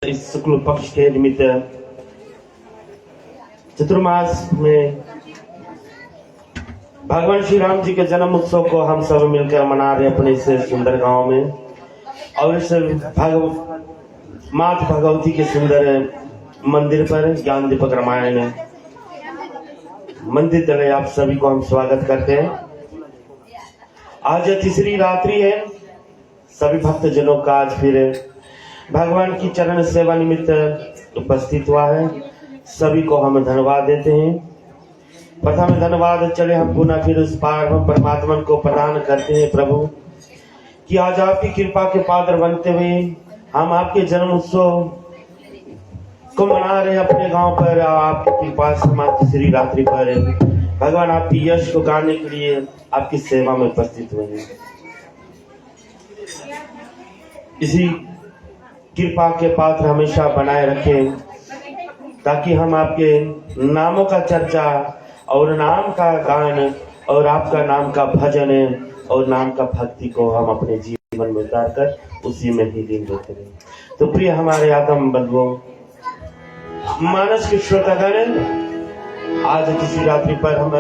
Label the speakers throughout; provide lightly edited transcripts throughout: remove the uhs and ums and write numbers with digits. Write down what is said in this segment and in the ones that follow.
Speaker 1: इस शुक्ल पक्ष के निमित्त चतुर्मास में भगवान श्री राम जी के जन्म उत्सव को हम सब मिलकर मना रहे अपने इस सुंदर गांव में। और इस माता भगवती के सुंदर मंदिर पर ज्ञान दीपक रामायण मंदिर तले आप सभी को हम स्वागत करते हैं। आज तीसरी रात्रि है। सभी भक्त जनों का आज फिर भगवान की चरण सेवा निमित्त उपस्थित हुआ है। सभी को हम धन्यवाद देते हैं। प्रथम धन्यवाद चले हम पुनः फिर उस पारम परमात्मा को प्रदान करते हैं प्रभु कि आज आपकी कृपा के पात्र बनते हुए हम आपके जन्म उत्सव को मना रहे हैं अपने गांव पर। आपकी कृपा से तीसरी रात्रि पर भगवान आपकी यश को गाने के लिए आपकी सेवा में उपस्थित हुए हैं। इसी कृपा के पात्र हमेशा बनाए रखें ताकि हम आपके नामों का चर्चा और नाम का गान और आपका नाम का भजन और नाम का भक्ति को हम अपने जीवन में उतार कर उसी में ही लीन होते रहें। तो प्रिय हमारे आत्म बंधुओं, मानस के श्रोतागण, आज तीसरी रात्रि पर हम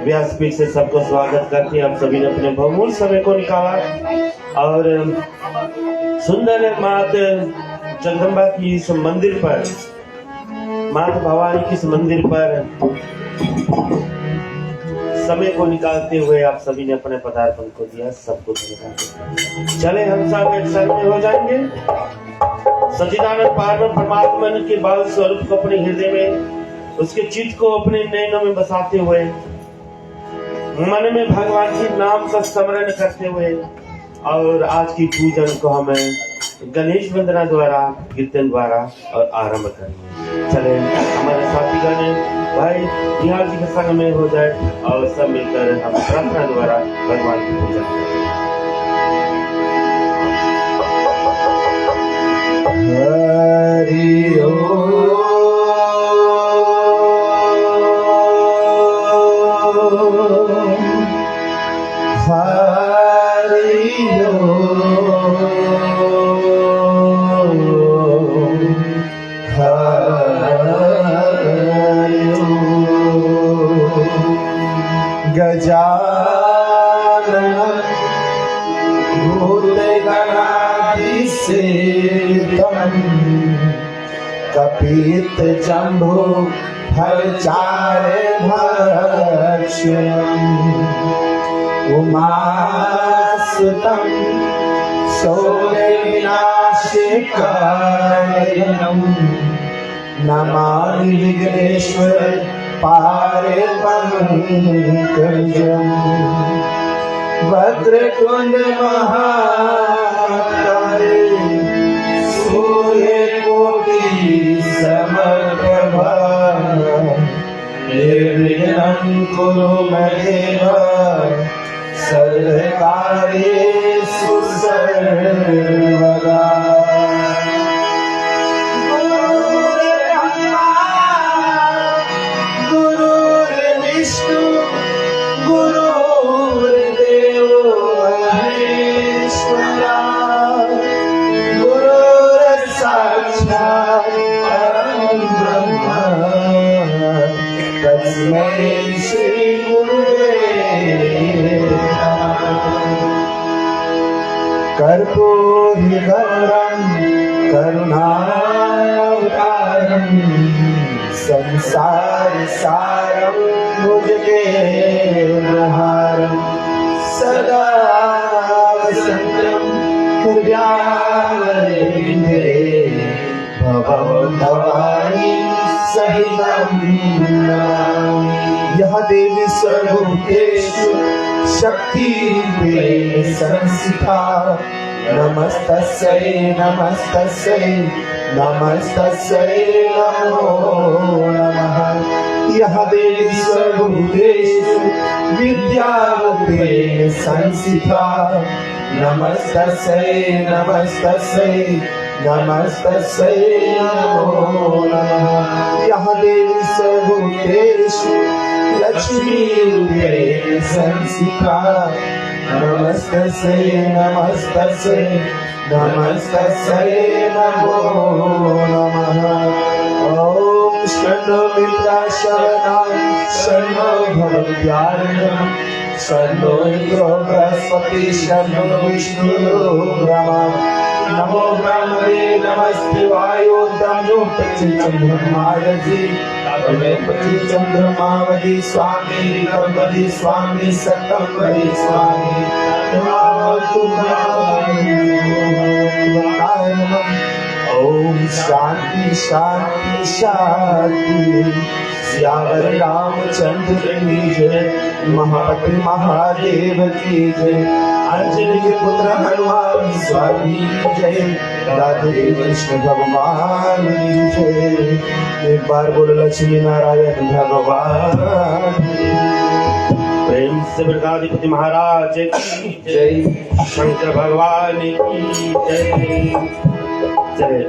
Speaker 1: व्यासपीठ से सबको स्वागत करते हैं। आप सभी ने अपने बहुमूल्य समय को निकाला और सुंदर मात जगदम्बा की इस मंदिर पर, माता भवानी की इस मंदिर पर समय को निकालते हुए आप सभी ने अपने पदार्पण को दिया। सबको धन्यवाद। चले हम सब एक साथ में हो जाएंगे। सच्चिदानंद पारम परमात्मा के बाल स्वरूप को अपने हृदय में, उसके चित्त को अपने नयनों में बसाते हुए, मन में भगवान के नाम का स्मरण करते हुए और आज की पूजन को हमें गणेश वंदना द्वारा, कीर्तन द्वारा और आरंभ करेंगे। चले हमारे साथीगण भाई बिहार जी के संग में हो जाए और सब मिलकर हम प्रार्थना द्वारा भगवान की पूजा करें।
Speaker 2: हरि ओम हरि ओम गजानन भूतगणाधीसेवितं कपितजम्बो फलचारे भक्ष्यम् उमासुतं शौर्यविनाशकारिणं नमामि विघ्नेश्वर पारे पंकजं वक्रतुंड महाकाय सूर्यकोटि समप्रभा निर्विघ्नं कुरु मदेव सर्वकार्येषु सर्वदा। कर्पूरगौरं करुणावतारं संसारसारं भुजगेन्द्रहारं सदा वसन्तं हृदयारविन्दे भवं भवानी सहितं नमामि। यह देवी सर्वभूतेषु शक्तिरूपेण संस्थिता। नमस्तस्यै नमस्तस्यै नमस्तस्यै नमो नमः। यह देवी सर्वभूतेषु विद्यारूपेण संस्थिता। नमस्तस्यै नमस्तस्यै नमस्तस्यै नमो नमः। यह देवी सर्वभूतेषु लक्ष्मीरूपेण संस्थिता। नमस्तस्यै नमस्तस्यै नमस्तस्यै नमो नमः। ॐ शन्नो मित्राश्रवणाय शन्नो भवत्यार्यः शन्नो इन्द्रो बृहस्पतिः शन्नो विष्णुर्ब्रह्मा। नमो ब्रह्मणे नमस्ते वायो तमो पतिचंद्रमावधि तमे पतिचंद्रमावधि स्वामी कर्मधि स्वामी सतंवधि स्वामी नमो तुम्हारे। ओम शांति शांति शांति। सियावर रामचंद्र की जय, महापति महादेव की जय, अंजनी के पुत्र हनुमान स्वामी की जय, राधे कृष्ण भगवान की जय। एक बार बोलो लक्ष्मी नारायण भगवान।
Speaker 1: प्रेम से ब्रजाधिपति महाराज की जय, शंकर भगवान की जय। चले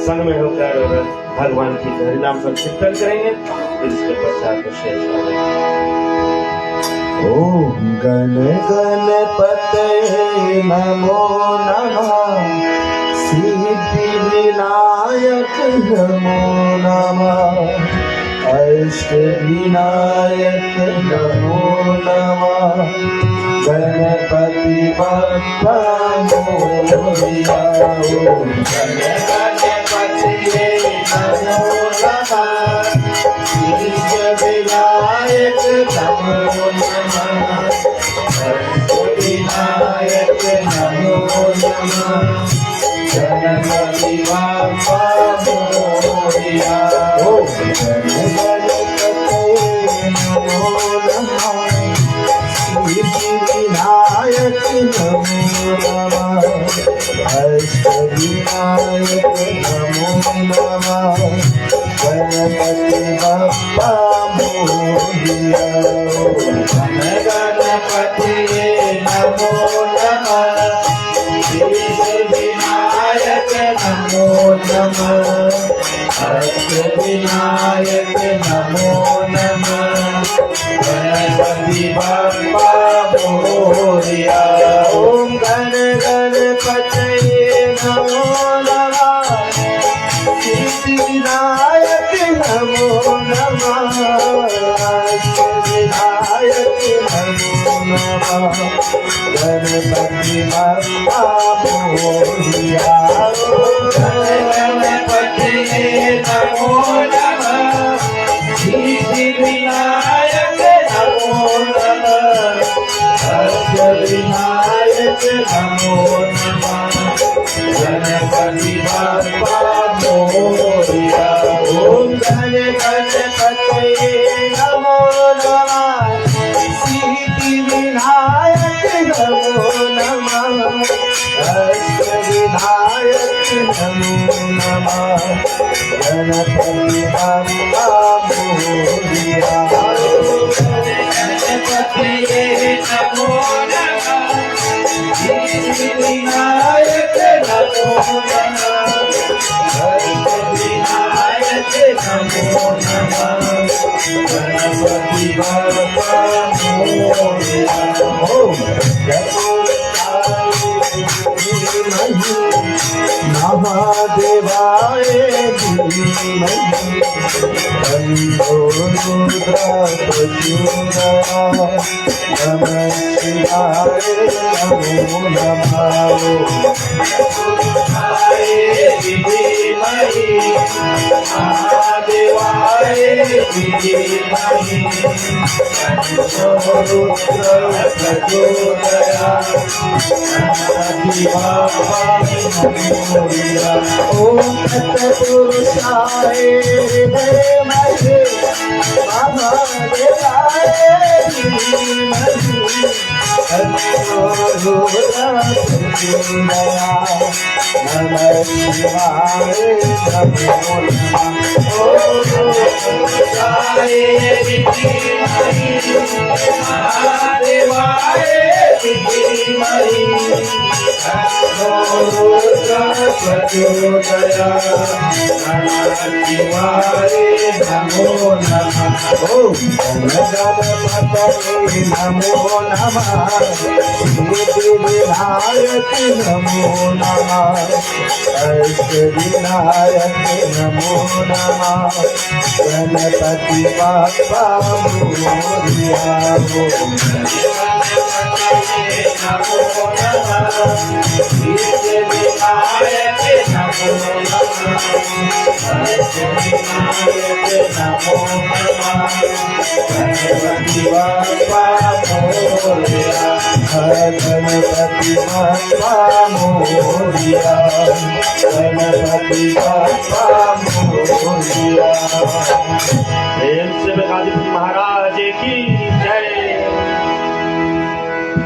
Speaker 1: संग में होकर भगवान की हरिनाम संकीर्तन करेंगे, फिर इसके पश्चात शेष
Speaker 2: ओम गण गणपते नमो नमः, सिद्धि विनायक नमो नमः, अष्ट विनायक नमो नमः, गणपति बप्पा मोरया। ओम गण गणपति नमो नमः, सिद्धि विनायक नमो नमः, अष्ट विनायक नमो नमः, गणपति बप्पा मोरया। ओम गण गणपते नमो नमः, सिद्धि विनायक नमो नमः, अष्ट विनायक नमो नमः, गणपति बप्पा मोरया। गण गणपति नमो नमः, सिद्धि विनायक नमो नमः, अष्ट विनायक नमो नमः, गणपति बप्पा मोरया। ओम गण गणपते नमो नमः, सिद्धि विनायक नमो नमः, अष्ट विनायक नमो नमः, गणपति बप्पा मोरया। गण गणपति नमो नमः, सिद्धि विनायक नमो नमः, अष्ट विनायक नमो नमः, गणपति बप्पा मोरया। ओम गण गणपते नमो नमः, सिद्धि विनायक नमो नमः, अष्ट विनायक नमो नमः, गणपति बप्पा मोरया। गणपति नमो नमः, सिद्धि विनायक नमो नमः, अष्ट विनायक नमो नमः, गणपति बप्पा मोरया। ओम महादेवाय धीमहि, तन्नो रुद्र प्रचोदयात्। नमः शिवाय नमो नमः। धीमहि महादेवाय धीमहि, तन्नो रुद्र प्रचोदयात्। ओम तत्पुरुषाय धीमहि, महादेवाय धीमहि, तन्नो रुद्र प्रचोदयात्। नमः शिवाय नमो नमः। ओम तत्पुरुषाय धीमहि, महादेवाय गणपति बाप्पा मोरया हो गणपति बाप्पा मोरया गणपति बाप्पा मोरया गणपति बाप्पा मोरया।
Speaker 1: प्रेम से बकादिपुर महाराज की जय।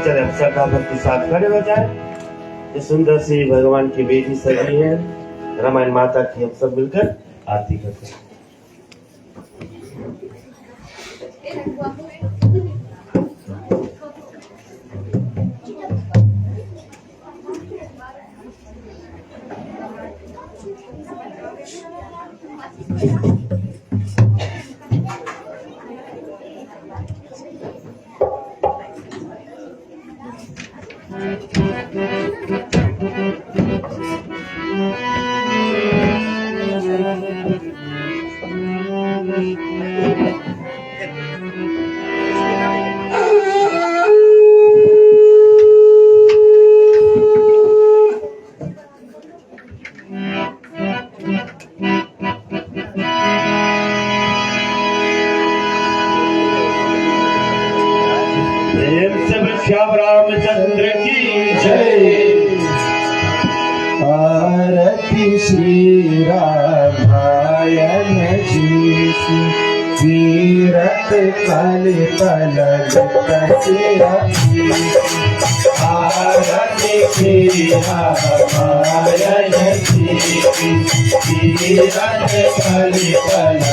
Speaker 1: चले अब श्रद्धा भक्ति साथ खड़े हो जाए। ये सुंदर सी भगवान की बेटी सजी है, रामायण माता की हम सब मिलकर आरती करते हैं। श्याम रामचंद्र की जय।
Speaker 2: आरती श्री रामायण जी की तीरथ कल पल आरती श्री रामायण जी की तीरथ कल पल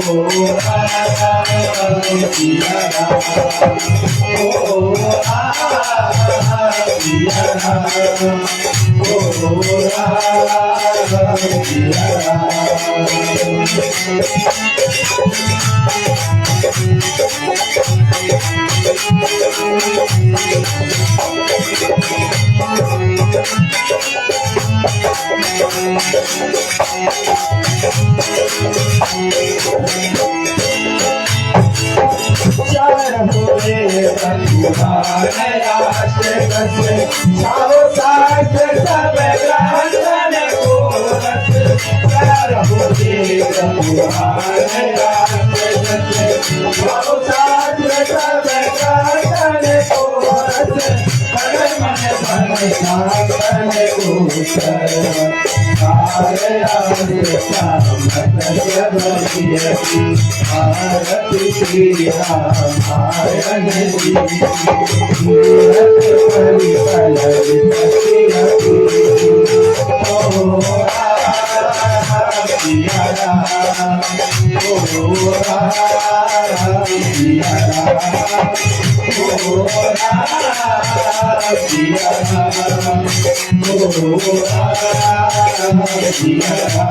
Speaker 2: सिया राम, ओ सिया राम, ओ सिया चार बोले तुम्हारे राष्ट्र कसे साहो शास्त्र सब ग्रहण को रस चार बोले तुम्हारे राष्ट्र कसे साहो शास्त्र सब ग्रहण को रस मन मन शासन को सर्व सारे राष्ट्र भारत श्री रामायण जी मूरत परि ओ सिया राम, ओ सिया राम, ओ सिया राम, ओ सिया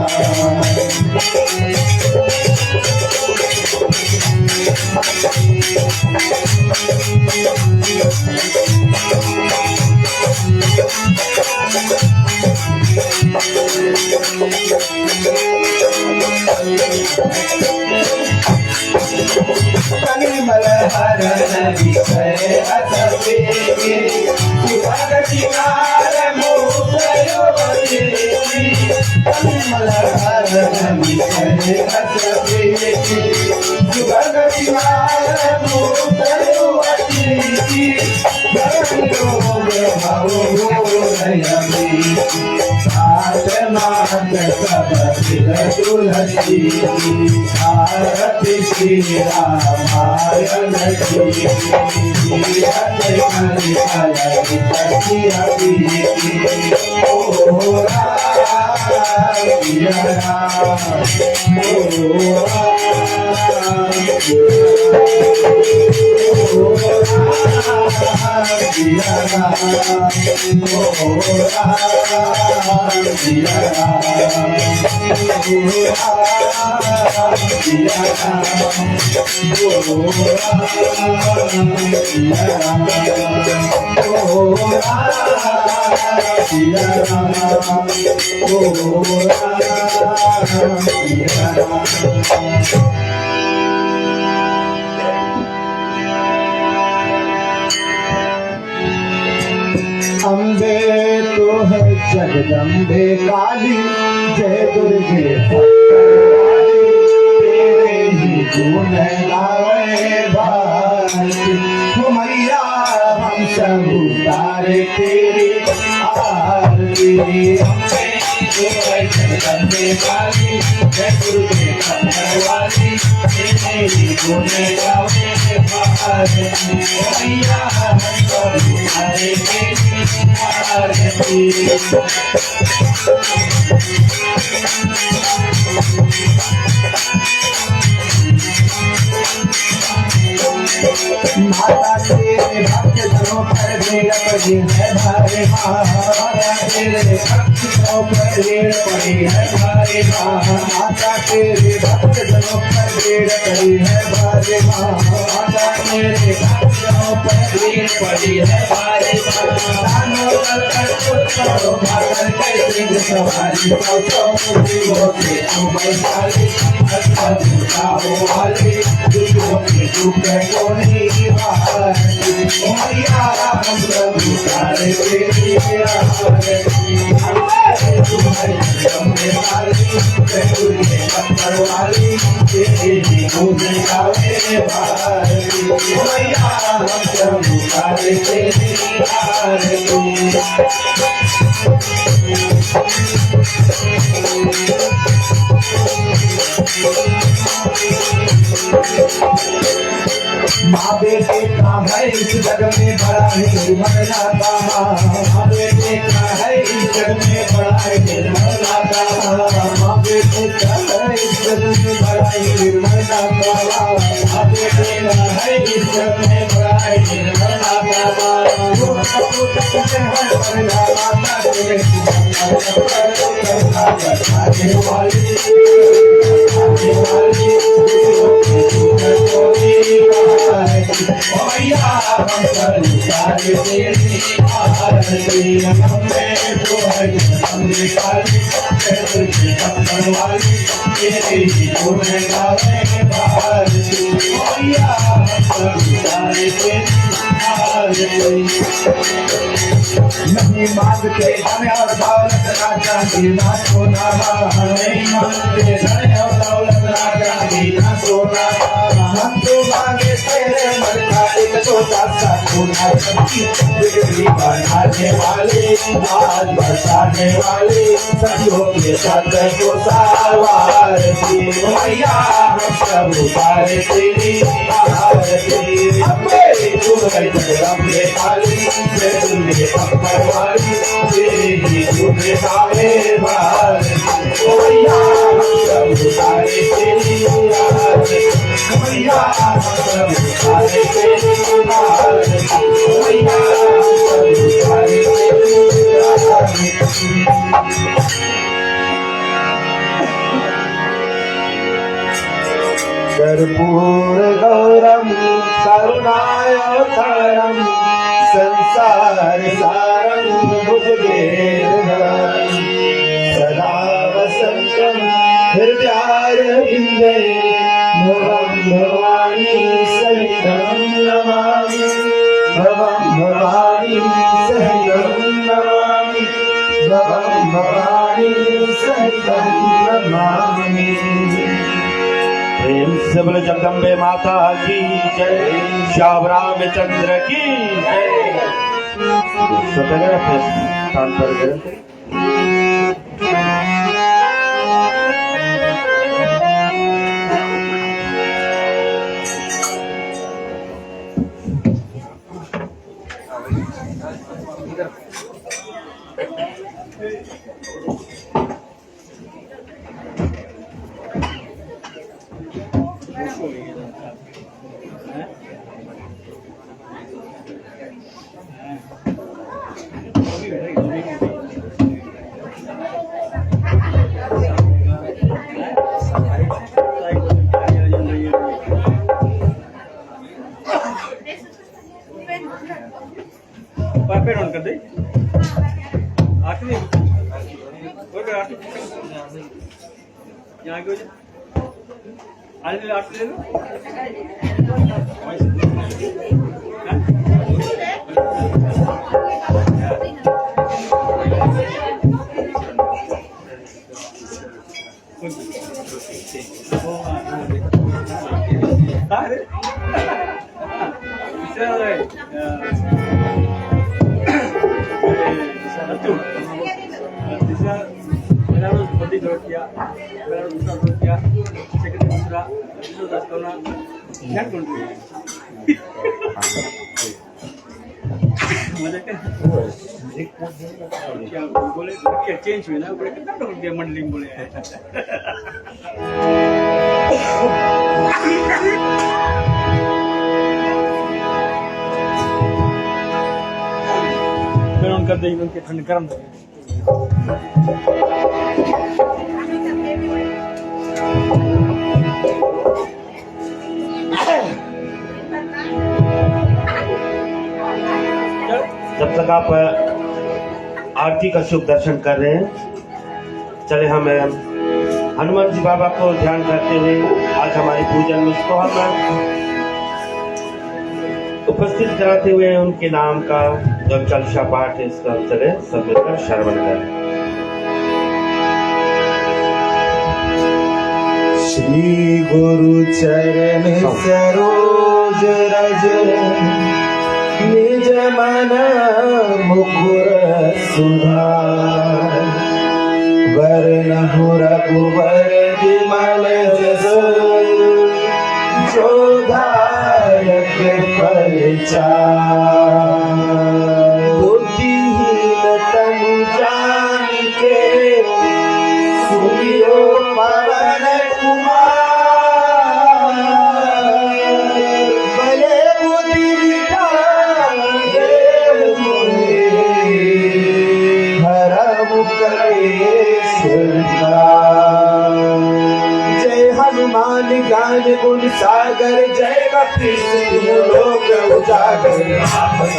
Speaker 2: कलिमल हरण विषय असवे सुभगतिकार मोक्षयो कलिमल हरण विषय असवे सुभगतिकार मोक्षयो तुलसी भारत श्री रामायण जी ओ सिया अम्बे तो है जगदम्बे काली, जय दुर्गे फटवाली, तेरे ही गुण गावे भारती। हो मैया हम सब उतारे तेरी आरती। अम्बे तो है जगदम्बे काली, जय दुर्गे फटवाली, तेरे ही गुण गावे भारती। मैया हम सब उतारे तेरी माता तेरे भक्त जनों पर ढेर पड़ी है भारे माता तेरे भक्त जनों पर ढेर पड़ी है भारे माता तेरे भक्त जनों पर ढेर पड़ी है भारे माता तेरे भक्त जनों पर ढेर पड़ी है भारे सवारी होते अम्बरसाली वाली को नहीं माँ बेटे का है इस जग में बड़ा है मरना का माँ बेटे का है इस जग में बड़ा है मरना का माँ बेटे का है में बड़ाई निर्मला बाबा आपने देना है इज्जत में बड़ाई निर्मला बाबा नहीं मांगते धन और दौलत राजा की ना सोना नहीं मांगते धन और दौलत राजा की ना सोना हम तो मांगे तेरे मन का एक छोटा सा सोना बिजली बढ़ाने वाले आज बरसाने वाले सदियों के साथ को सावार मैया हम सब उतारे तेरी आरती तुम अपने खाली तुमने पकड़ वाली तेरी तुमने सारे बार मैया हम सब उतारे तेरी आरती मैया हम सब उतारे तेरी आरती मैया हम सब उतारे तेरी आरती कर्पूर गौरम करुणावतारम संसार सारम भुजगेन्द्रम सदा वसंतम हृदयारविंदे भवं भवानी सहितं नमामि भवं भवानी सहितं नमामि भवं भवानी सहितं नमामि।
Speaker 1: प्रेम से बोले जगदम्बे माता की जय, श्याम रामचंद्र की जय। स्वतः अपने स्थान पर गए।
Speaker 3: पेड़ ऑन कर दे आरती नहीं कोई कर आरती यहाँ की वजह आरती ले लो बोले चेंज हुई ना बोले कितना रुपया मंडली में बोले फिर उनका दही उनके ठंड गर्म
Speaker 1: जब तक आप आरती का शुभ दर्शन कर रहे हैं, चले हम हनुमान जी बाबा को ध्यान करते हुए आज हमारी पूजन में उसको हम उपस्थित कराते हुए उनके नाम का जो चालीसा पाठ है इसका चले सब मिलकर श्रवण करें।
Speaker 2: श्री गुरु चरण सरोज रज निज मन मुकुर सुधार वरनहु रघुवर विमल जस जोदायक परिचार बुद्धिहीन तनु जानिके सुनियो पवन कुमार जय हनुमान ज्ञान गुण सागर, जय कपीस लोक उजागर, महावीर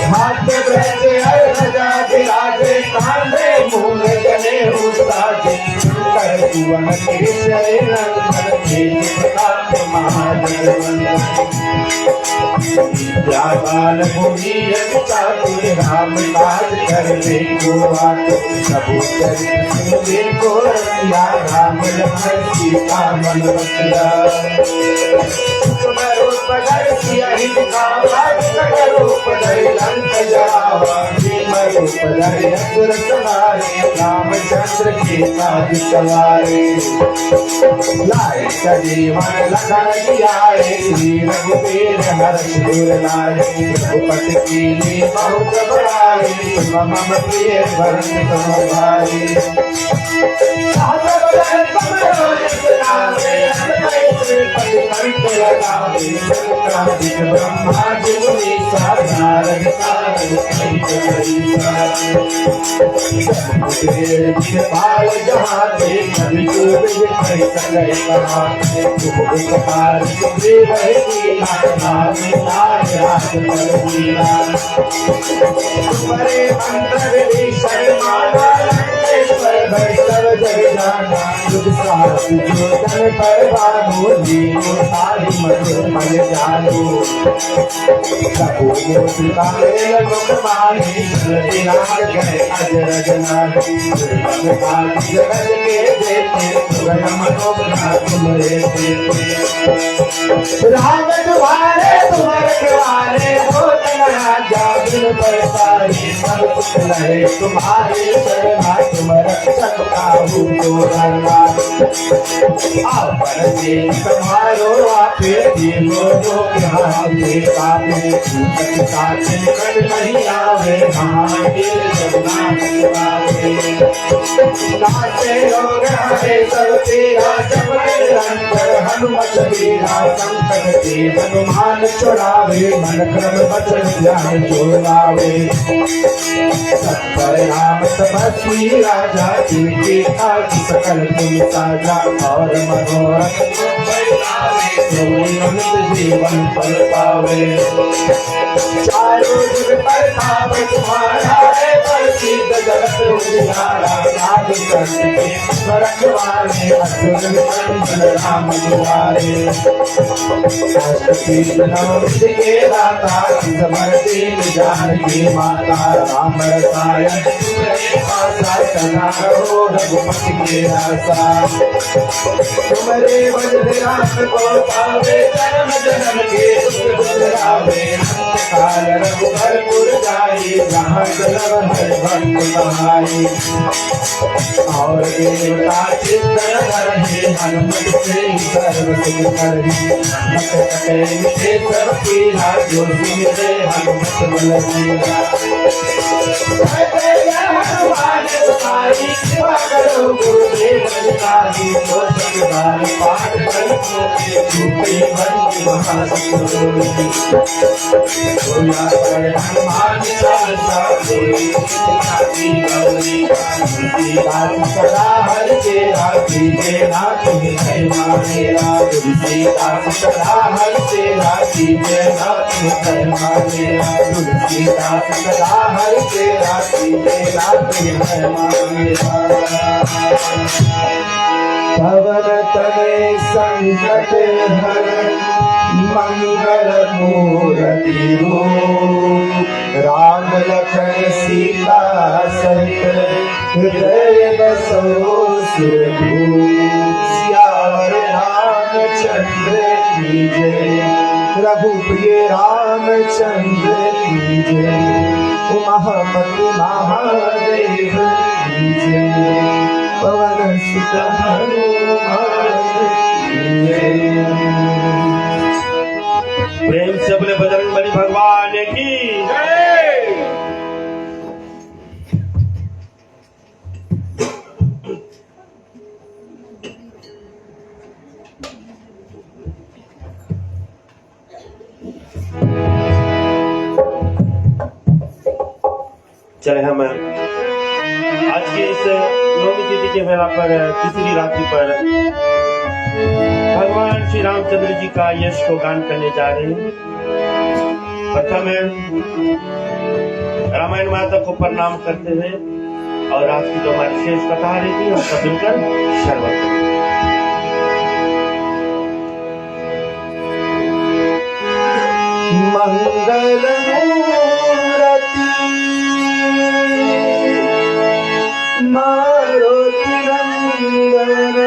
Speaker 2: हाथ ब्रज ध्वजा विराजे, कांधे मूल जने उसाजे, कर सुवन केसरी नंदन, तेज प्रताप महाजगवंदन। बाल भूमि चातुर, राम काज करने को आतुर, प्रभु चरित्र देखो रसिया, राम लखन सीता मन बसिया। तुम्हारो पधार सिया ही दिखावा, करो पधार लंक जावा, तुम्हारो पधार असुर संहारे, रामचंद्र के काज सवारे। लाए सजीवन लखन जियाए, श्री रघुवीर हर्ष उर लाए, रघुपति कीन्ही बहुत बड़ाई, तुम मम प्रिय भरत तुम भाई। सादर बदन तुमरो निज नामे, अंतरे पति कंठ लगावे, संक्रांतिक ब्रह्मादि मुनि साधारण साधु पाल जहाँ दे, कभी को विजय सगय कहा, तुम कपाल सुग्रीव ही नाम तुम्हारे अंतर शर्माना, लंकेश्वर भय सब जग जाना, युग साथ जो जन पर भानु, दीनो तारी मधुर मल जानो। प्रभु मोतिकाले मुख माही, दिनाग गए अजरज नाही, दुर्लभ जगत के देते, सुगम मनोबना तुम्हारे देते। राम तुम्हारे तुम रखवारे, हो तना जाबिन परतारे, सब कुछ रहे तुम्हारे शरणा, तुम रक्षक काहू को डरना। आपन से तुम्हारो आपे, दीनो जो हाथे कापे, छूटत साथे कर नहीं आवे, महावीर जगन्नाथ आवे। नाचे लोग हरे सब तेरा, जब निरंतर हनुमत वीरा, संकट के हनुमान छुड़ावे, मन क्रम वचन ध्यान जो लावे। सत्पर राम तपस्वी राजा, जिनके काज सकल तुम साजा, और मनोरथ तुम बरसावे, सोई अमित जीवन फल पावे। चारों जुग प्रताप तुम्हारा है, प्रसिद्ध जगत उजियारा, साधु संत के रखवारे, असुर निकंदन राम दुआरे। अष्टसिद्धि नवनिधि के दाता, समर्थ जानकी माता, राम रसायन तुम्हारे पासा, सदा रहो रघुपति के दासा। तुम्हारे भजन राम को पावे, जन्म जन्म के दुख बिसरावे, अंत काल रघुबर जाई, जहाँ जन्म हर भक्त कहाई। और देवता चित्तन धरहि, हनुमत से सर्व सुख करहि, मत कटे मिटे सब पीरा, जो सुमिरे हनुमत बल बीरा। हनुमान तुम्हारी कृपा करो, गुरुदेव दुलारी, जो सतबार पाठ करो, छूटे बंदी महासुरोही। होया कर हनुमान चालीसा, कोई छाती गौरी, तुलसीदास सदा हर तेरा, कीजे ना तुम्हें है मानेरा, तुलसीदास सदा हर तेरा, कीजे ना तुम्हें है मानेरा, तुलसीदास सदा हर तेरा, कीजे ना तुम्हें है मानेरा। पवन तनय संकट हरण, मंगल मूर्ति रूप, राम लखन सीता सहित, हृदय बसो सुरभूप। सियावर रामचंद्र की जय, रघुप्रिय रामचंद्र की जय, उमापति महादेव की जय, पवन सुत हनुमान की जय।
Speaker 1: प्रेम से बोले बजरंगबली भगवान की जय। चले हम आज की इस नौमी तिथि के वेला पर तीसरी रात्रि पर भगवान श्री रामचंद्र जी का यश को गान करने जा रहे हैं। प्रथम रामायण माता को प्रणाम करते हुए और आज की जो हमारी शेष कथा रहती है उसका मिलकर शर्वत
Speaker 2: मंगल मूर्ति मारुति नंदन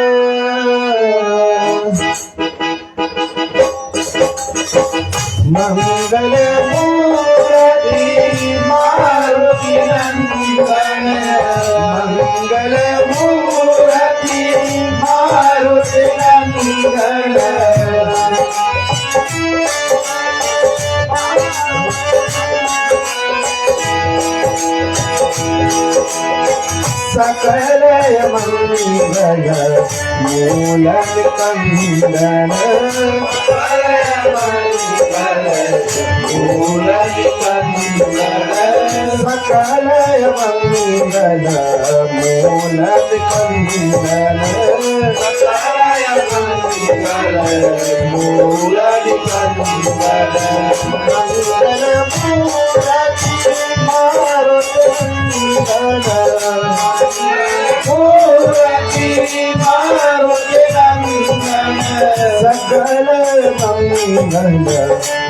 Speaker 2: मंगल मूर्ति मारुति नंदन मंगल मूर्ति मारुति नंदन सकल मंगल मूल कंदन मूल कंदन सकल मंगल मूल कंदन मूल कंदन मंगल मूर्ति मारुति सकल मंगल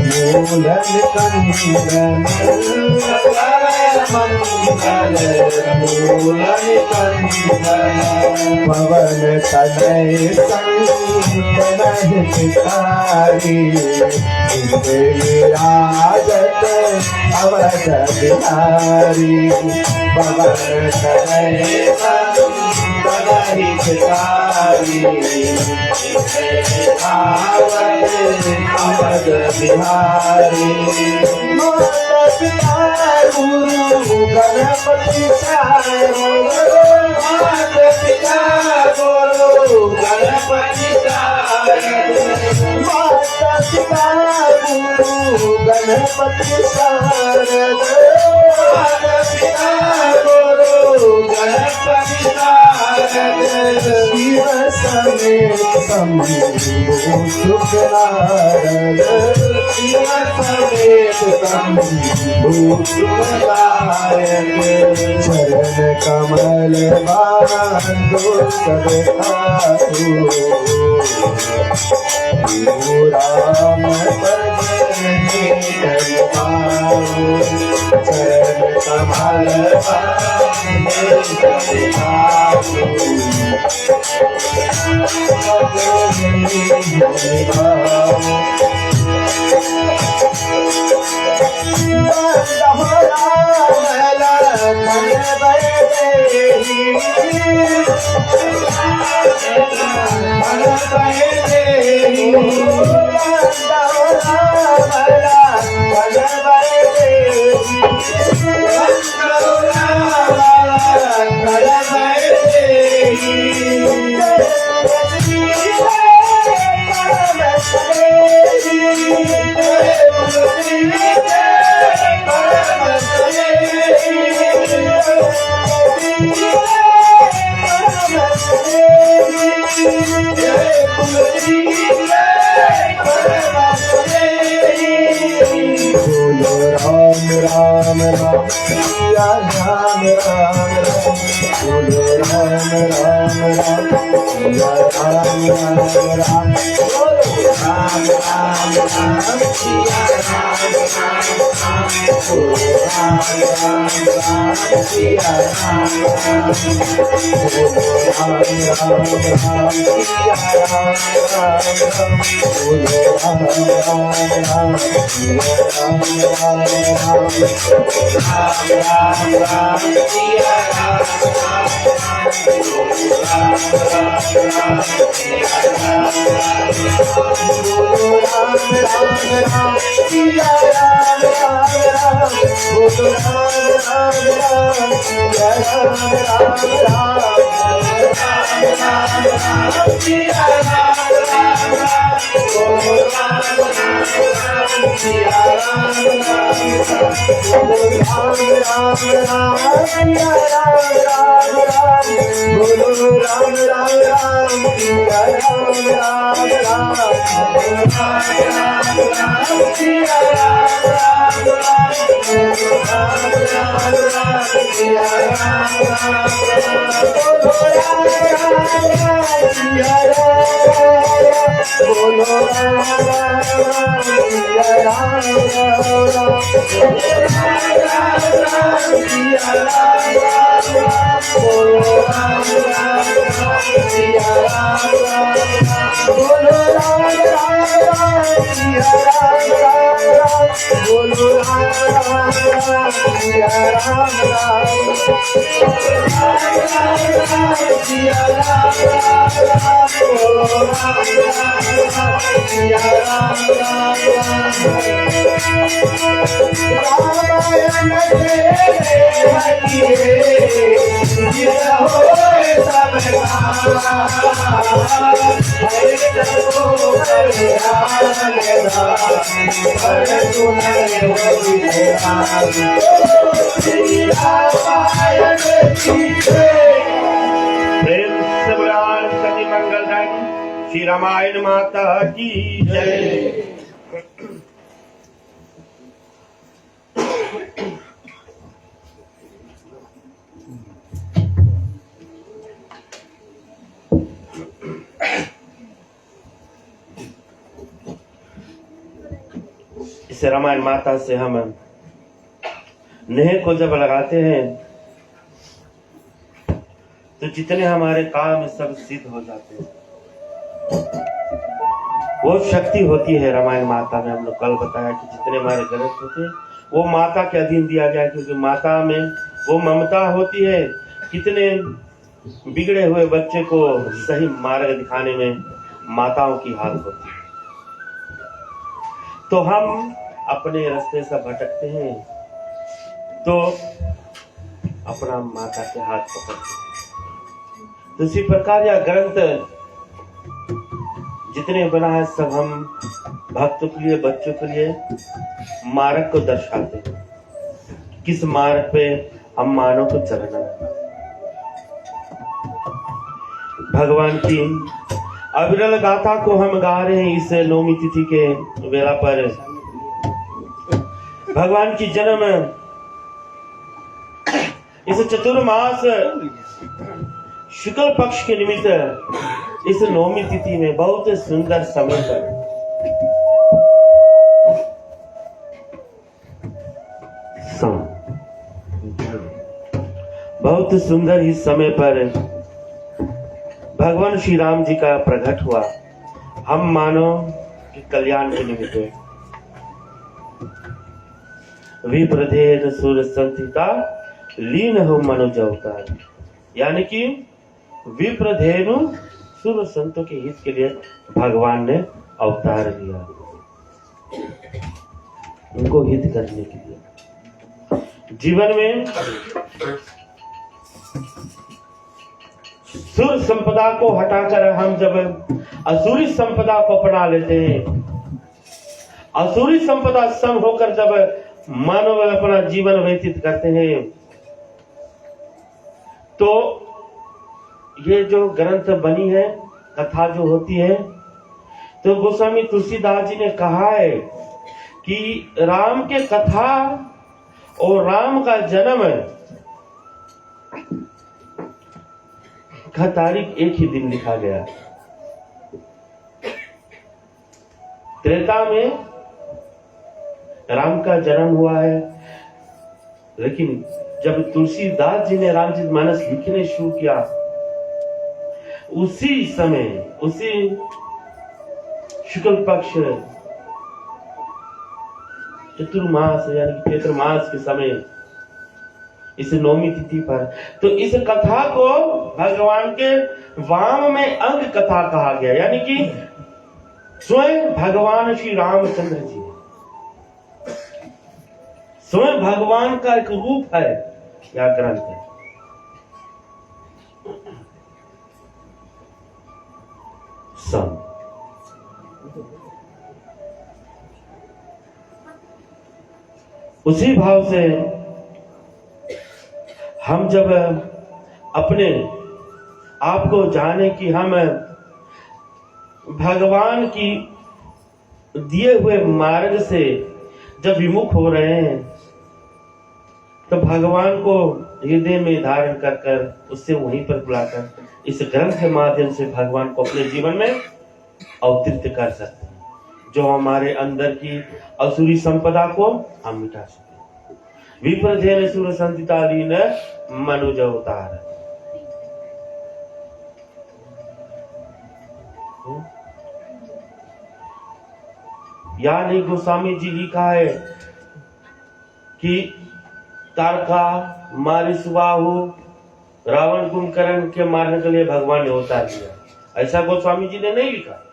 Speaker 2: मूल कंदन मंगल मूल कंदन पवन तनय संतन हितकारी विराजत अवध बिहारी पवन तनय संतन हितकारी अवध बिहारी माता पिता गुरु गणपति सारो माता पिता गुरु गणपति सारो माता पिता गुरु गणपति सारो माता पिता गुरु गणपति सारो शिव समेत शंभु सुख नारद शिव समेत शंभु सुख नारायण चरण कमल बांधो सब खातु राम भजने पाओ चरण कमल बांधो सब खातु राम राम सिया राम राम बोलो राम राम राम सिया राम राम राम बोलो राम राम राम सिया राम राम बोलो राम राम राम सिया राम राम बोलो राम राम राम सिया राम राम बोलो राम राम राम सिया राम राम Ram सिया राम राम राम सिया राम राम राम बोलो राम राम राम सिया राम राम राम बोलो राम राम राम सिया राम राम राम बोलो राम राम राम सिया राम राम राम बोलो राम राम राम सिया राम राम बोलो राम राम राम सिया राम राम बोलो राम राम राम सिया राम राम बोलो राम राम राम सिया राम राम बोलो राम राम राम सिया राम राम बोलो राम राम राम सिया राम राम सिया राम बोलो राम राम सिया राम रामायण
Speaker 1: प्रेम से बुलान सती मंगलदायी श्री रामायण माता की जय। इस रामायण माता से हम नेह को जब लगाते हैं तो जितने हमारे काम सब सिद्ध हो जाते हैं। वो शक्ति होती है रामायण माता में। हम लोग कल बताया कि जितने हमारे गलत होते हैं वो माता के अधीन दिया जाए, क्योंकि माता में वो ममता होती है। कितने बिगड़े हुए बच्चे को सही मार्ग दिखाने में माताओं की हालत होती है। तो हम अपने रास्ते से भटकते हैं तो अपना माता के हाथ पकड़ते हैं। तो इसी प्रकार यह ग्रंथ जितने बना है सब हम भक्तों के लिए, बच्चों के लिए मार्ग को दर्शाते हैं। किस मार्ग पे हम मानव को चलना है। भगवान की अविरल गाथा को हम गा रहे हैं इस नौमी तिथि के वेला पर। भगवान की जन्म इस चतुर्मास शुक्ल पक्ष के निमित्त इस नौमी तिथि में बहुत सुंदर समय पर बहुत सुंदर ही समय पर भगवान श्री राम जी का प्रकट हुआ। हम मानव के कल्याण के निमित्त विप्रधेन सूर संथिता लीन हो मनुज अवतार, यानी कि विप्रधेनु सूर संतों के हित के लिए भगवान ने अवतार लिया, उनको हित करने के लिए। जीवन में सुर संपदा को हटाकर हम जब असुरी संपदा को अपना लेते हैं, असुरी संपदा सम होकर जब मानव अपना जीवन व्यतीत करते हैं, तो ये जो ग्रंथ बनी है, कथा जो होती है, तो गोस्वामी तुलसीदास जी ने कहा है कि राम के कथा और राम का जन्म का तारीख एक ही दिन लिखा गया। त्रेता में राम का जन्म हुआ है, लेकिन जब तुलसीदास जी ने रामचरितमानस लिखने शुरू किया, उसी समय, उसी शुक्ल पक्ष चतुर्मास यानी चैत्रमास के समय, इस नौमी तिथि पर, तो इस कथा को भगवान के वाम में अंग कथा कहा गया, यानी कि स्वयं भगवान श्री रामचंद्र जी, स्वयं भगवान का एक रूप है यह ग्रंथ है। उसी भाव से हम जब अपने आप को जाने कि हम भगवान की दिए हुए मार्ग से जब विमुख हो रहे हैं, तो भगवान को हृदय में धारण कर कर उससे वहीं पर बुलाकर इस ग्रंथ के माध्यम से भगवान को अपने जीवन में अवतरित कर सकते हैं, जो हमारे अंदर की असुरी संपदा को हम मिटा सकते। विप्रधेन सुर संतितालीन मनुज अवतार। यानी गोस्वामी जी लिखा है कि तारका मारिसबाहु रावण कुंभकर्ण के मारने के लिए भगवान ने अवतार लिया। ऐसा गोस्वामी जी ने नहीं लिखा।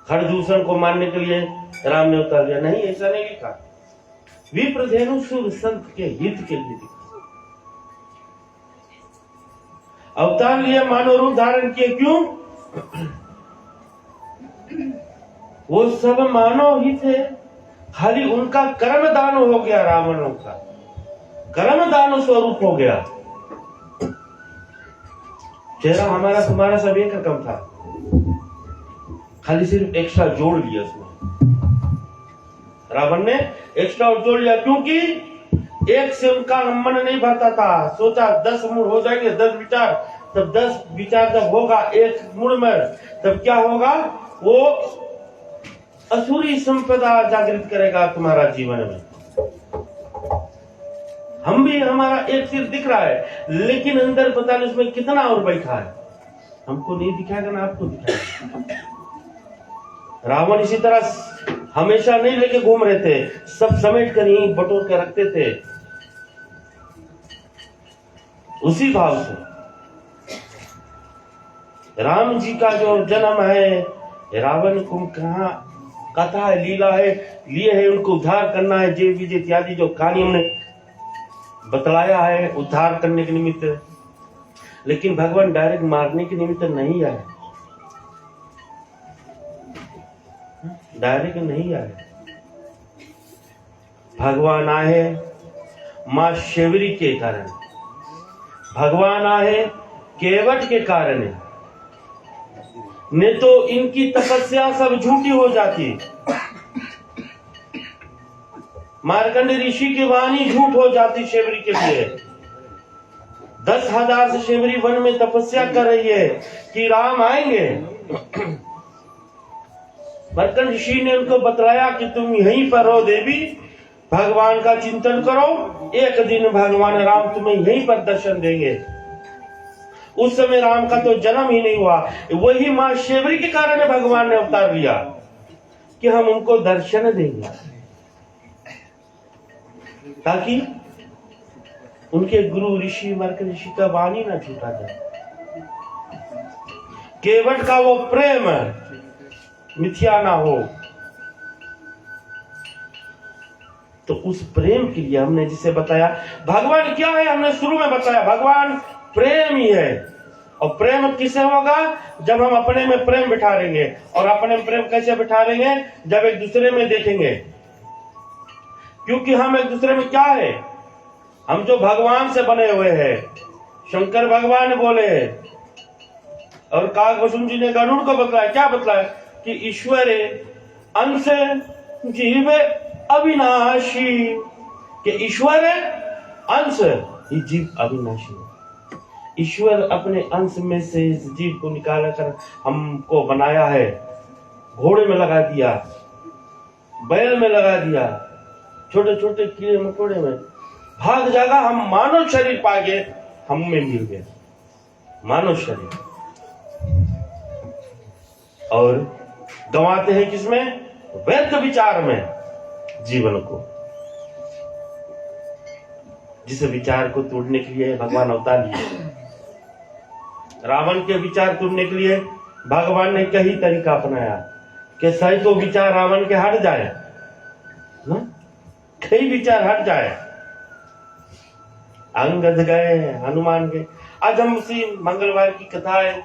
Speaker 1: खरदूषण को मारने के लिए राम ने अवतार लिया, नहीं, ऐसा नहीं लिखा। विप्रधेनु सुर संत के हित के लिए लिखा। अवतार लिया, मानव रूप धारण किए। क्यों? वो सब मानव ही थे, खाली उनका कर्म दान हो गया। रावणों का कर्म दान स्वरूप हो गया। चेहरा हमारा तुम्हारा सब एक रकम था, खाली सिर्फ एक्स्ट्रा जोड़ लिया उसमें। रावण ने एक्स्ट्रा जोड़ लिया, क्योंकि एक से उनका मन नहीं भरता था। सोचा 10 मूड हो जाएंगे, 10 विचार, तब 10 विचार जब होगा एक मूड में, तब क्या होगा? वो असुरी संपदा जागृत करेगा तुम्हारा जीवन में। हम भी, हमारा एक सिर दिख रहा है, लेकिन अंदर पता नहीं उसमें कितना और बैठा है। हमको नहीं दिखाएगा ना आपको दिखाएगा। रावण इसी तरह हमेशा नहीं लेके घूम रहे थे, सब समेट कर यहीं बटोर के रखते थे। उसी भाव से राम जी का जो जन्म है, रावण कुंभकर्ण कथा है, लीला है, लिए है उनको उद्धार करना है। जय विजय इत्यादि जो कहानी हमने बतलाया है, उद्धार करने के निमित्त। लेकिन भगवान डायरेक्ट मारने के निमित्त नहीं आए, डायरेक्ट नहीं आए। भगवान आए मां शेवरी के कारण, भगवान आए केवट के कारण, नहीं तो इनकी तपस्या सब झूठी हो जाती। मार्कंड ऋषि की वाणी झूठ हो जाती शेवरी के लिए। 10,000 से शेवरी वन में तपस्या कर रही है कि राम आएंगे। मार्कंड ऋषि ने उनको बतलाया कि तुम यहीं पर रहो देवी, भगवान का चिंतन करो, एक दिन भगवान राम तुम्हें यहीं पर दर्शन देंगे। उस समय राम का तो जन्म ही नहीं हुआ। वही मां शेवरी के कारण भगवान ने अवतार लिया कि हम उनको दर्शन देंगे, ताकि उनके गुरु ऋषि मार्कंड ऋषि का वाणी ना छूटा जाए। केवट का वो प्रेम मिथ्या ना हो। तो उस प्रेम के लिए हमने जिसे बताया भगवान क्या है, हमने शुरू में बताया भगवान प्रेम ही है। और प्रेम किसे होगा? जब हम अपने में प्रेम बिठा लेंगे। और अपने में प्रेम कैसे बिठा लेंगे? जब एक दूसरे में देखेंगे। क्योंकि हम एक दूसरे में क्या है, हम जो भगवान से बने हुए हैं। शंकर भगवान बोले और काकभूषण जी ने गरुड़ को बतलाया, क्या बतलाया? कि ईश्वर अंश जीव अविनाशी, कि ईश्वर अंश ही जीव अविनाशी। ईश्वर अपने अंश में से इस जीव को निकाल कर हमको बनाया है। घोड़े में लगा दिया, बैल में लगा दिया, छोटे छोटे कीड़े मकोड़े में भाग जाएगा। हम मानव शरीर पा गए, हम में मिल गए मानव शरीर। और गंवाते हैं किसमें? व्यर्थ विचार में जीवन को। जिस विचार को तोड़ने के लिए भगवान अवतार लिए। रावण के विचार तोड़ने के लिए भगवान ने कई तरीका अपनाया कि सही तो विचार रावण के हट जाए, कई विचार हट जाए। अंगद गए, हनुमान गए। आज हम उसी मंगलवार की कथा है,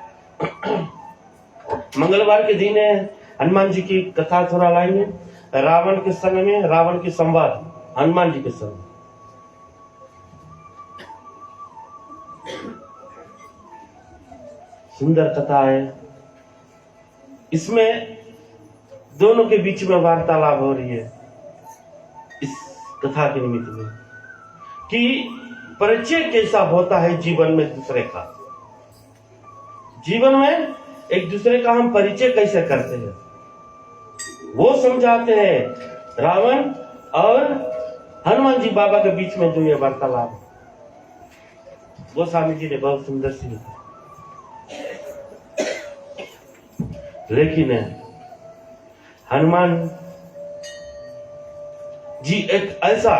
Speaker 1: मंगलवार के दिन है, हनुमान जी की कथा थोड़ा लाएंगे। रावण के संग में, रावण के संवाद हनुमान जी के संग। सुंदर कथा है। इसमें दोनों के बीच में वार्तालाप हो रही है इस कथा के निमित्त में, कि परिचय कैसा होता है जीवन में दूसरे का। जीवन में एक दूसरे का हम परिचय कैसे करते हैं वो समझाते हैं। रावण और हनुमान जी बाबा के बीच में जो ये वार्तालाप, वो स्वामी जी ने बहुत सुंदर सी लिखा। लेकिन हनुमान जी एक ऐसा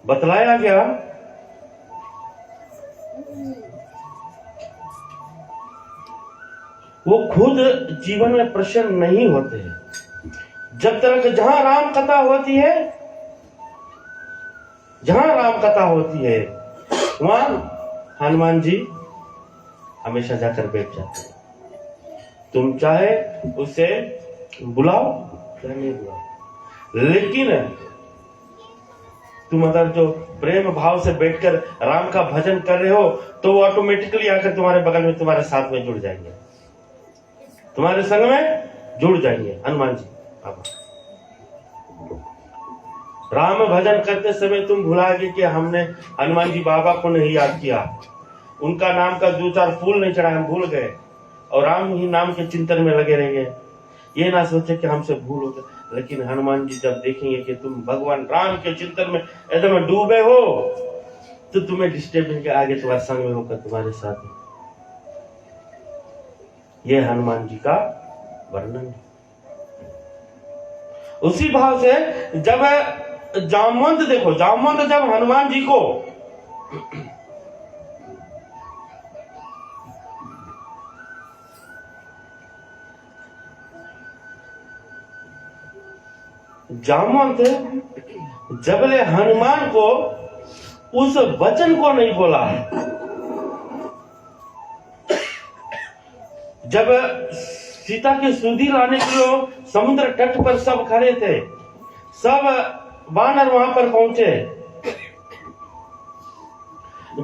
Speaker 1: बतलाया गया वो खुद जीवन में प्रसन्न नहीं होते हैं। जब तक जहां राम कथा होती है, जहां राम कथा होती है वहां हनुमान जी हमेशा जाकर बैठ जाते हैं। तुम चाहे उसे बुलाओ या नहीं बुलाओ, लेकिन तुम अगर जो प्रेम भाव से बैठकर राम का भजन कर रहे हो तो वो ऑटोमेटिकली आकर तुम्हारे बगल में तुम्हारे साथ में जुड़ जाएंगे, तुम्हारे संग में जुड़ जाएंगे। हनुमान जी बाबा राम भजन करते समय तुम भुलाओगे कि हमने हनुमान जी बाबा को नहीं याद किया, उनका नाम का 2-4 फूल नहीं चढ़ा, हम भूल गए और राम ही नाम के चिंतन में लगे रहेंगे। ये ना सोचे कि हमसे भूल हो गई। लेकिन हनुमान जी जब देखेंगे कि तुम भगवान राम के चिंतन में एकदम डूबे हो तो तुम्हें डिस्टर्ब के आगे तुम्हारे संग में होकर तुम्हारे साथ। ये हनुमान जी का वर्णन है। उसी भाव से जब जामवंत देखो, जामवंत जब हनुमान जी को जामवंत जबले हनुमान को उस वचन को नहीं बोला, जब सीता की सुधि लाने के लिए समुद्र तट पर सब खड़े थे, सब वानर वहां पर पहुंचे,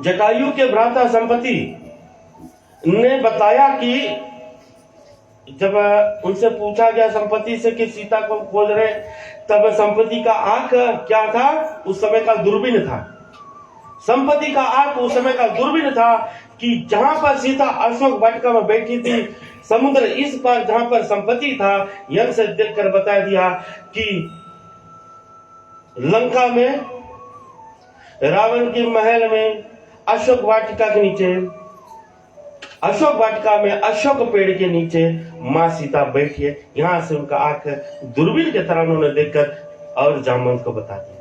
Speaker 1: जटायु के भ्राता संपत्ति ने बताया कि जब उनसे पूछा गया संपत्ति से कि सीता को खोज रहे, तब संपत्ति का आंख क्या था, उस समय का दूरबीन था। संपत्ति का आंख उस समय का दूरबीन था कि जहां पर सीता अशोक वाटिका में बैठी थी, समुद्र इस पार जहां पर संपत्ति था, यहां से देखकर बता दिया कि लंका में रावण के महल में अशोक वाटिका के नीचे, अशोक वाटिका में अशोक पेड़ के नीचे मां सीता बैठी है। यहां से उनका आंख दूरबीन की तरह उन्होंने देखकर और जामवंत को बता दिया।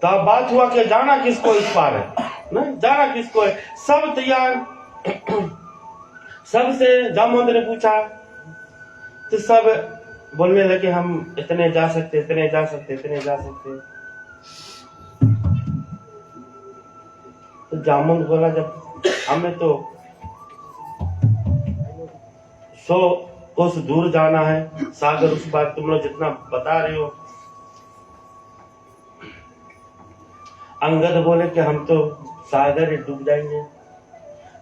Speaker 1: तब बात हुआ कि जाना किसको इस पार है, ना जाना किसको है। सब तैयार, सबसे जामवंत ने पूछा तो सब बोलने लगे हम इतने जा सकते, इतने जा सकते, इतने जा सकते। तो जामवंत बोला जब हमें तो 100 कोस दूर जाना है, सागर उस बार तुम लोग जितना बता रहे हो। अंगद बोले कि हम तो सागर डूब जाएंगे।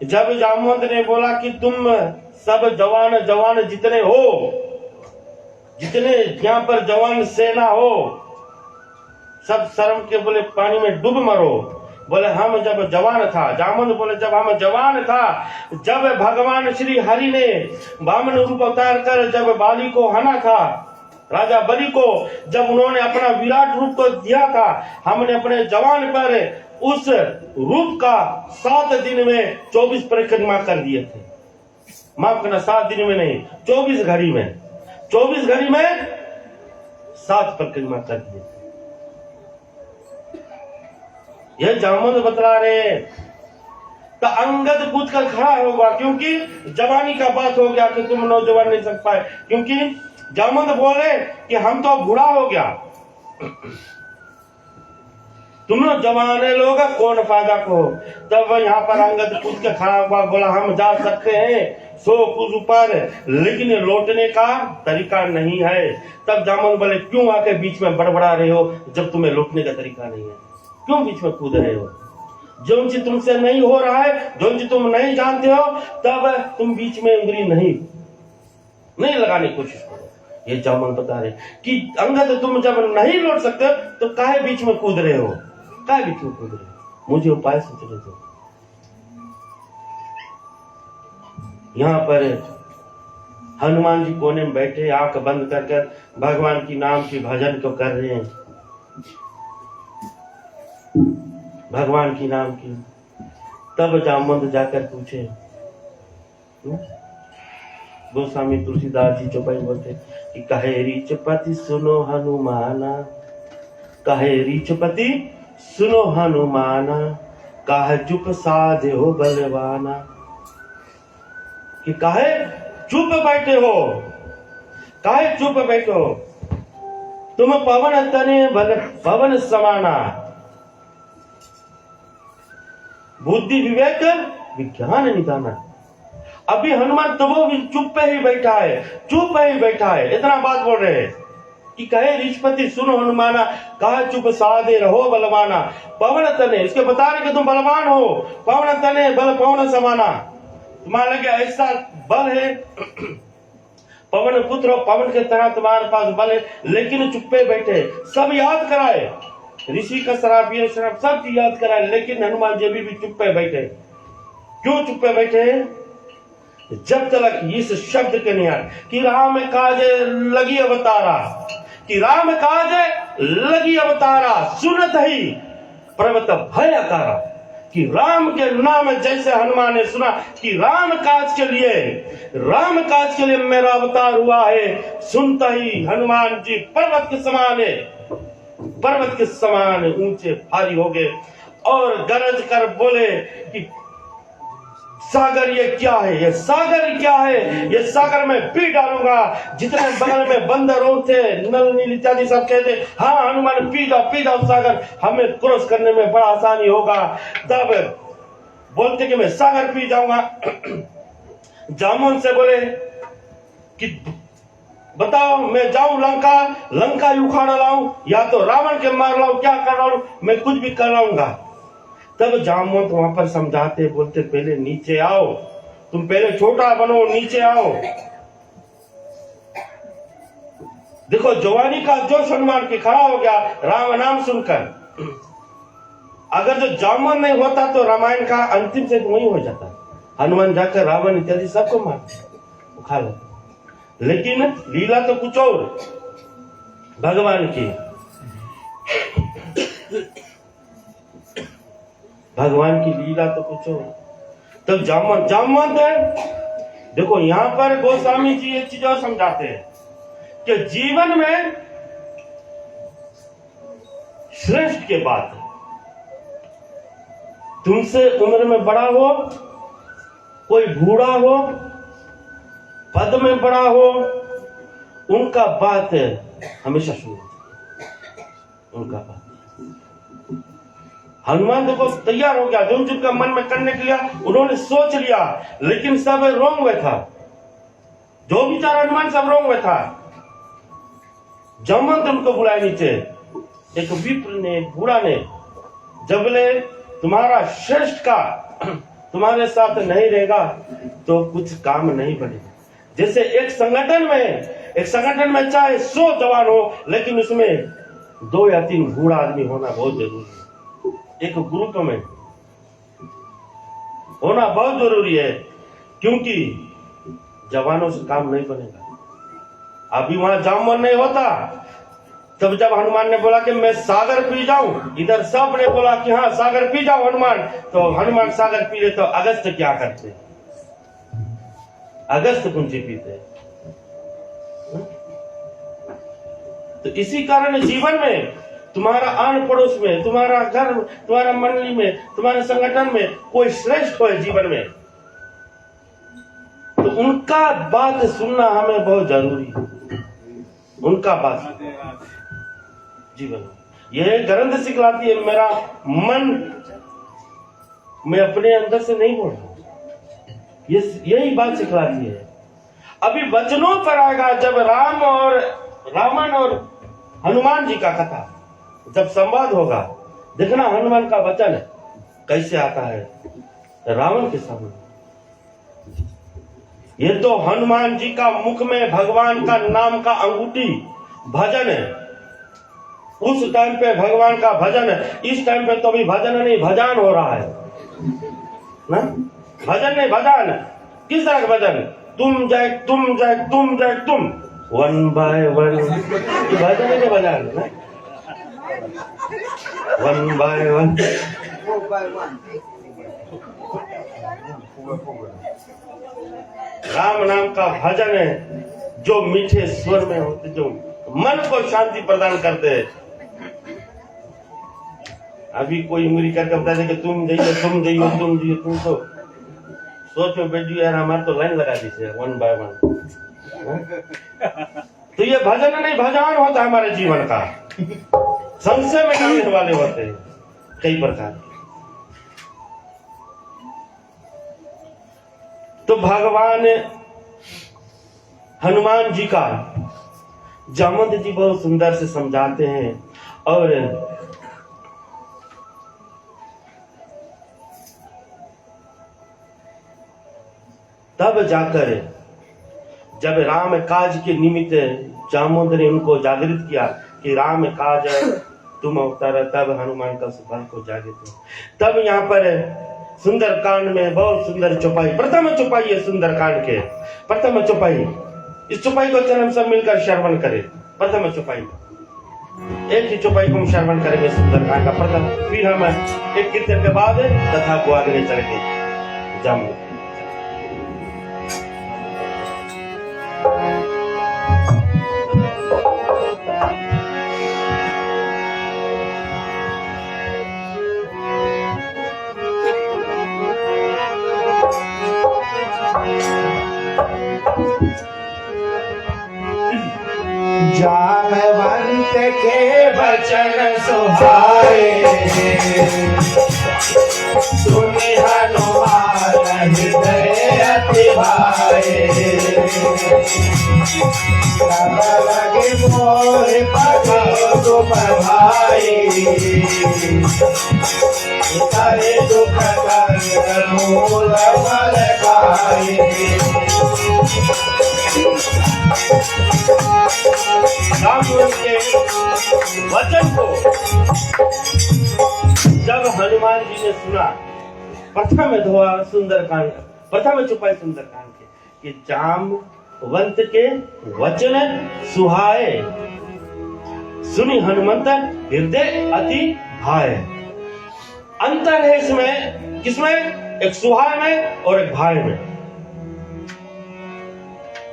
Speaker 1: जब जामवंत ने बोला कि तुम सब जवान जवान जितने हो, जितने यहाँ पर जवान सेना हो, सब शर्म के बोले पानी में डूब मरो। बोले हम जब जवान था, जामवंत बोले जब हम जवान था, जब भगवान श्री हरि ने वामन रूप अवतार कर जब बाली को हना था, राजा बलि को जब उन्होंने अपना विराट रूप को दिया था, हमने अपने जवान पर उस रूप का 7 दिन में 24 परिक्रमा कर दिए थे। माफ करना, 7 दिन में नहीं, 24 घड़ी में, 24 घड़ी में 7 परिक्रमा कर दिए थे। यह जामवंत बतला रहे। तो अंगद पूछ कर खड़ा होगा, क्योंकि जवानी का बात हो गया कि तुम नौजवान नहीं सक पाए, क्योंकि जामवंत बोले कि हम तो बूढ़ा हो गया, तुम लोग जवाने लोग कौन फायदा को। तब यहाँ पर अंगद कूद के खड़ा हुआ, बोला हम जा सकते हैं 100 कुछ ऊपर, लेकिन लौटने का तरीका नहीं है। तब जामुन बोले क्यों आके बीच में बड़बड़ा रहे हो, जब तुम्हें लौटने का तरीका नहीं है, क्यों बीच में कूद रहे हो। जो चीज तुमसे नहीं हो रहा है, जो चीज तुम नहीं जानते हो, तब तुम बीच में उंगली नहीं लगाने की कोशिश करो। ये जामुन बता रहे कि अंगद तुम जब नहीं लौट सकते तो काहे बीच में कूद रहे हो, काहे बीच में कूद रहे हो, मुझे उपाय सोचने दो। यहाँ पर हनुमान जी कोने में बैठे, आंख बंद कर भगवान की नाम की भजन को कर रहे हैं, भगवान की नाम की। तब जामवंत जाकर पूछे, गोस्वामी तुलसीदास जी चौपाई बोलते कि कहे रीचपति सुनो हनुमाना, कहे रीचपति सुनो हनुमाना, कहे चुप साधे हो बलवाना। कि काहे चुप बैठे हो, काहे चुप बैठे हो, तुम पवन तने पवन समाना, बुद्धि विवेक विज्ञान निदाना। अभी हनुमान तो वो भी चुप पे ही बैठा है, चुप पे ही बैठा है, इतना बात बोल रहे हैं कि कहे ऋषपति सुनो हनुमाना, कहा चुप साधे रहो बलवाना। पवन तने, इसके बता रहे कि तुम बलवान हो, पवन तने बल पवन समाना, तुम्हारे लगे ऐसा बल है, पवन पुत्र हो, पवन के तरह तुम्हारे पास बल है, लेकिन चुप्पे बैठे। सब याद कराए, ऋषि का शराब ये शराब सब याद कराए, लेकिन हनुमान जी भी चुप्पे बैठे। क्यों चुप्पे बैठे? जब तक इस शब्द के नहीं आए कि राम काज लगी अवतारा, कि राम काज लगी अवतारा, सुनत ही पर्वत भय आकारा। कि राम के नाम जैसे हनुमान ने सुना कि राम काज के लिए मेरा अवतार हुआ है, सुनता ही हनुमान जी पर्वत के समान है, पर्वत के समान ऊंचे भारी हो गए और गरज कर बोले कि सागर ये क्या है, ये सागर क्या है, ये सागर में पी डालूंगा। जितने बगल में बंदर थे, नल नील इत्यादि सब कहते हाँ हनुमान पी जाओ सागर, हमें क्रॉस करने में बड़ा आसानी होगा। तब बोलते कि मैं सागर पी जाऊंगा। जामुन से बोले कि बताओ मैं जाऊं लंका उखाड़ लाऊं या तो रावण के मार लाऊं, क्या कर रहा हूं मैं, कुछ भी कर लाऊंगा। तब जामवंत वहां पर समझाते, बोलते पहले नीचे आओ, तुम पहले छोटा बनो, नीचे आओ। देखो जवानी का जोश हनुमान के खड़ा हो गया राम नाम सुनकर। अगर जो जामवंत नहीं होता तो रामायण का अंतिम से वही हो जाता, हनुमान जाकर रावण इत्यादि सबको मार खा लेता। लेकिन लीला तो कुछ और भगवान की, भगवान की लीला तो कुछ हो। तब जामवंत है। देखो यहाँ पर गोस्वामी जी एक चीज और समझाते हैं कि जीवन में श्रेष्ठ के बाद तुमसे उम्र में बड़ा हो, कोई बूढ़ा हो, पद में बड़ा हो, उनका बात हमेशा सुनो, उनका बात। हनुमान देखो तैयार हो गया, जो जिनका मन में करने के लिए उन्होंने सोच लिया, लेकिन सब रोंग में था, जो विचार हनुमान सब रोंग में था। जामवंत उनको बुलाए नीचे, एक विप्र ने, बूढ़ा ने, जबले तुम्हारा श्रेष्ठ का तुम्हारे साथ नहीं रहेगा तो कुछ काम नहीं बनेगा। जैसे एक संगठन में चाहे 100 जवान हो, लेकिन उसमें 2 या 3 बूढ़ा आदमी होना बहुत जरूरी है। एक ग्रुप में होना बहुत जरूरी है, क्योंकि जवानों से काम नहीं बनेगा। अभी वहां जामवन नहीं होता, तब जब हनुमान ने बोला कि मैं सागर पी जाऊं, इधर सब ने बोला कि हाँ सागर पी जाओ हनुमान, तो हनुमान सागर पी ले तो अगस्त क्या करते, अगस्त कुंजी पीते। तो इसी कारण जीवन में तुम्हारा आन पड़ोस में, तुम्हारा घर, तुम्हारा मंडली में, तुम्हारे संगठन में कोई श्रेष्ठ हो जीवन में, तो उनका बात सुनना हमें बहुत जरूरी है, उनका बात जीवन में। ये ग्रंथ सिखलाती है, मेरा मन मैं अपने अंदर से नहीं बोल रहा, ये यही बात सिखलाती है। अभी वचनों पर आएगा, जब रावण और हनुमान जी का कथा जब संवाद होगा, देखना हनुमान का वचन कैसे आता है रावण के सामने। ये तो हनुमान जी का मुख में भगवान का नाम का अंगूठी भजन है। उस टाइम पे भगवान का भजन है, इस टाइम पे तो अभी भजन नहीं भजान हो रहा है ना, भजन नहीं भजान। किस तरह का भजन? तुम जय तुम जय तुम जय तुम, वन बाय वन, ये भजन है भजन ना, वन बाय वन। राम नाम का भजन है जो मीठे स्वर में होते, जो मन को शांति प्रदान करते हैं। अभी कोई मुरी करके बता दे कि तुम जाइए तुम जाइए तुम जाइए, तुम तो सोच में बैठ यार, हमारे तो लाइन लगा दीजिए वन बाय वन। तो ये भजन नहीं भजन होता है हमारे जीवन का, संशय में करने वाले होते हैं कई प्रकार के। तो भगवान हनुमान जी का जामवंत जी बहुत सुंदर से समझाते हैं, और तब जाकर जब राम काज के निमित्त जामवंत ने उनको जागृत किया कि राम काज तुम अवतार, तब हनुमान का सुबह को जागृत। तब यहाँ पर सुंदरकांड में बहुत सुंदर चौपाई, प्रथम चौपाई है सुंदरकांड के, प्रथम चौपाई। इस चौपाई को चल हम सब मिलकर श्रवण करें। प्रथम चौपाई, एक ही चौपाई को हम श्रवण करेंगे सुंदरकांड का प्रथम, फिर हम एक कीर्तन के बाद कथा को आगे चलेंगे। जामू
Speaker 2: जामवंत के वचन सुहाए, सुनि हनुमान हृदय अति भाए। तब लगे मोहि पग तुम भाई, करे दुख कर मूल फल खाए।
Speaker 1: राम के वचन को जब हनुमान जी ने सुना, प्रथम धोआ सुंदरकांड, प्रथम चौपाई सुंदरकांड के कि जामवंत के वचन सुहाए, सुनी हनुमंत हृदय अति भाए। अंतर है इसमें, किसमें? एक सुहाए में और एक भाई में।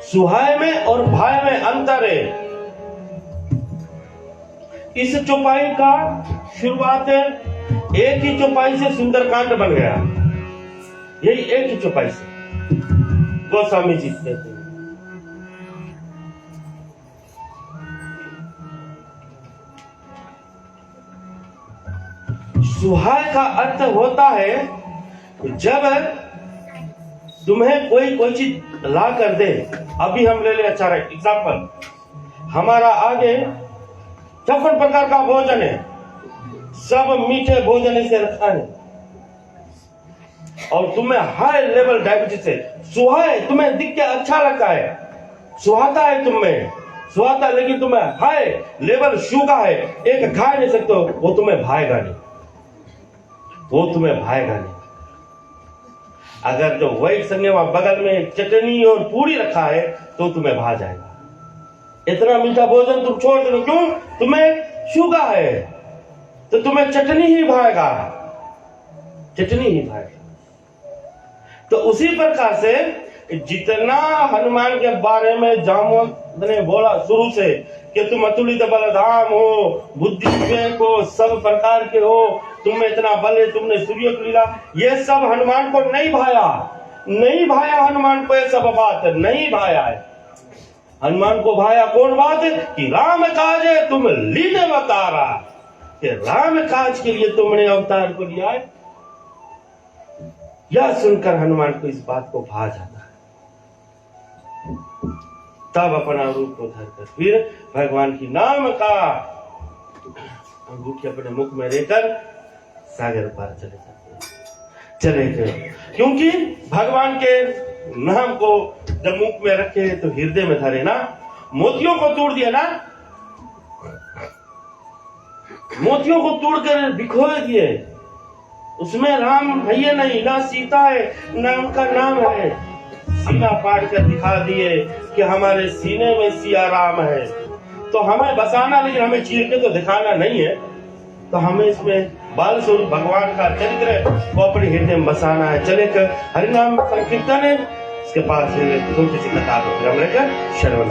Speaker 1: सुहाए में और भाई में अंतर है। इस चौपाई का शुरुआत एक ही चौपाई से सुंदरकांड बन गया, यही एक ही चौपाई से गोस्वामी जी कहते हैं। सुहाय का अर्थ होता है जब तुम्हें कोई चीज ला कर दे। अभी हम ले ले, अच्छा एग्जाम्पल, हमारा आगे 56 प्रकार का भोजन है, सब मीठे भोजन से रखा है, और तुम्हें हाई लेवल डायबिटीज है। सुहाय तुम्हें दिख के अच्छा लगता है, सुहाता है तुम्हें, सुहाता, लेकिन तुम्हें हाई लेवल शुगर है, एक खा नहीं सकते हो, वो तुम्हें भाएगा नहीं, वो तुम्हें भाएगा नहीं। अगर जो वही संगे वहां बगल में चटनी और पूरी रखा है तो तुम्हें भा जाएगा। इतना मीठा भोजन तुम छोड़ दो, क्यों? तुम्हें शुगर है तो तुम्हें चटनी ही भाएगा, चटनी ही भाएगा। तो उसी प्रकार से जितना हनुमान के बारे में जामवंत ने बोला शुरू से कि तुम अतुलित बलधाम हो, बुद्धि विवेक हो, सब प्रकार के हो, तुम में इतना बल है, तुमने सूर्य को लीला, ये सब हनुमान को नहीं भाया, नहीं भाया हनुमान को, ये सब बात नहीं भाया है। हनुमान को भाया कौन बात? कि राम काजे तुम लीने अवतारा, कि राम काज के लिए तुमने अवतार को लिया है। यह सुनकर हनुमान को इस बात को भा जाता है। तब अपना रूप को धरकर फिर भगवान की नाम का अंगूठी अपने मुख में लेकर सागर पार चले गए। क्योंकि भगवान के नाम को जब मुख में रखे तो हृदय में धरे ना, मोतियों को तोड़ दिया ना, मोतियों को तोड़कर बिखोर दिए। उसमें राम है ये नहीं, ना सीता है, ना उनका नाम है। सीना फाड़ कर दिखा दिए कि हमारे सीने में सिया राम है। तो हमें बसाना, लेकिन हमें चीर के तो दिखाना नहीं है। तो हमें इसमें बाल स्वरूप भगवान का चरित्र को अपने हृदय में बसाना है। चले कर हरिनाम संकीर्तन है, इसके पास छोटी सी कथा को हम लेकर श्रवण।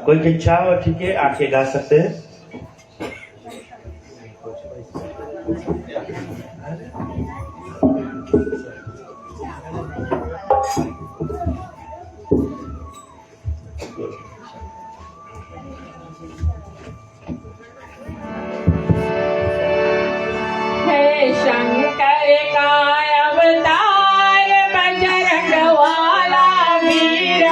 Speaker 1: कोई की इच्छा हो ठीक है, आके गा सकते हैं।
Speaker 4: हे शंकर का अवतार बजरंग वाला वीर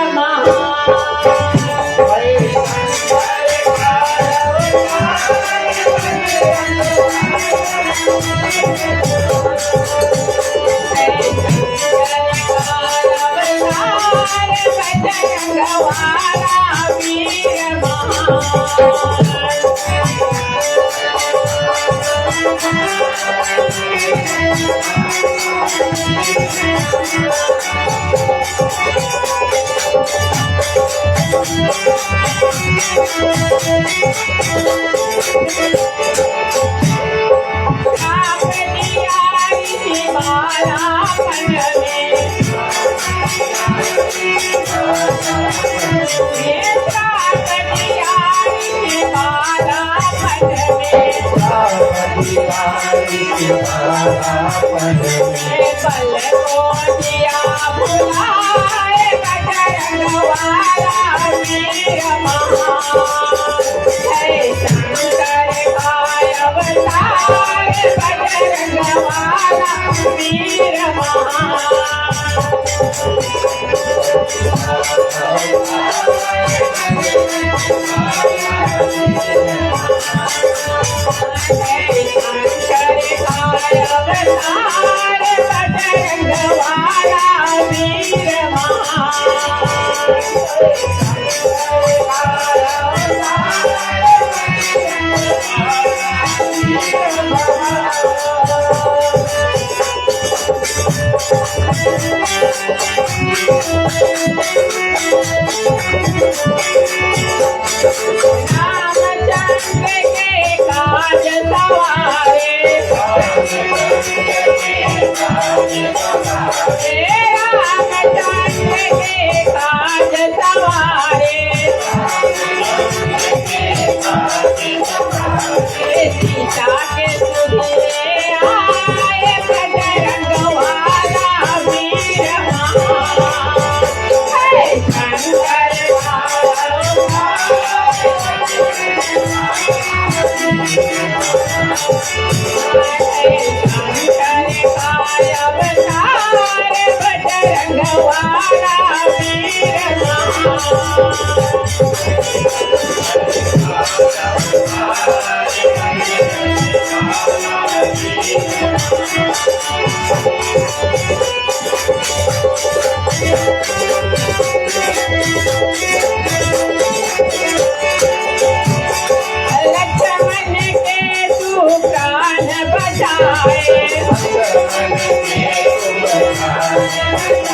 Speaker 2: बचाए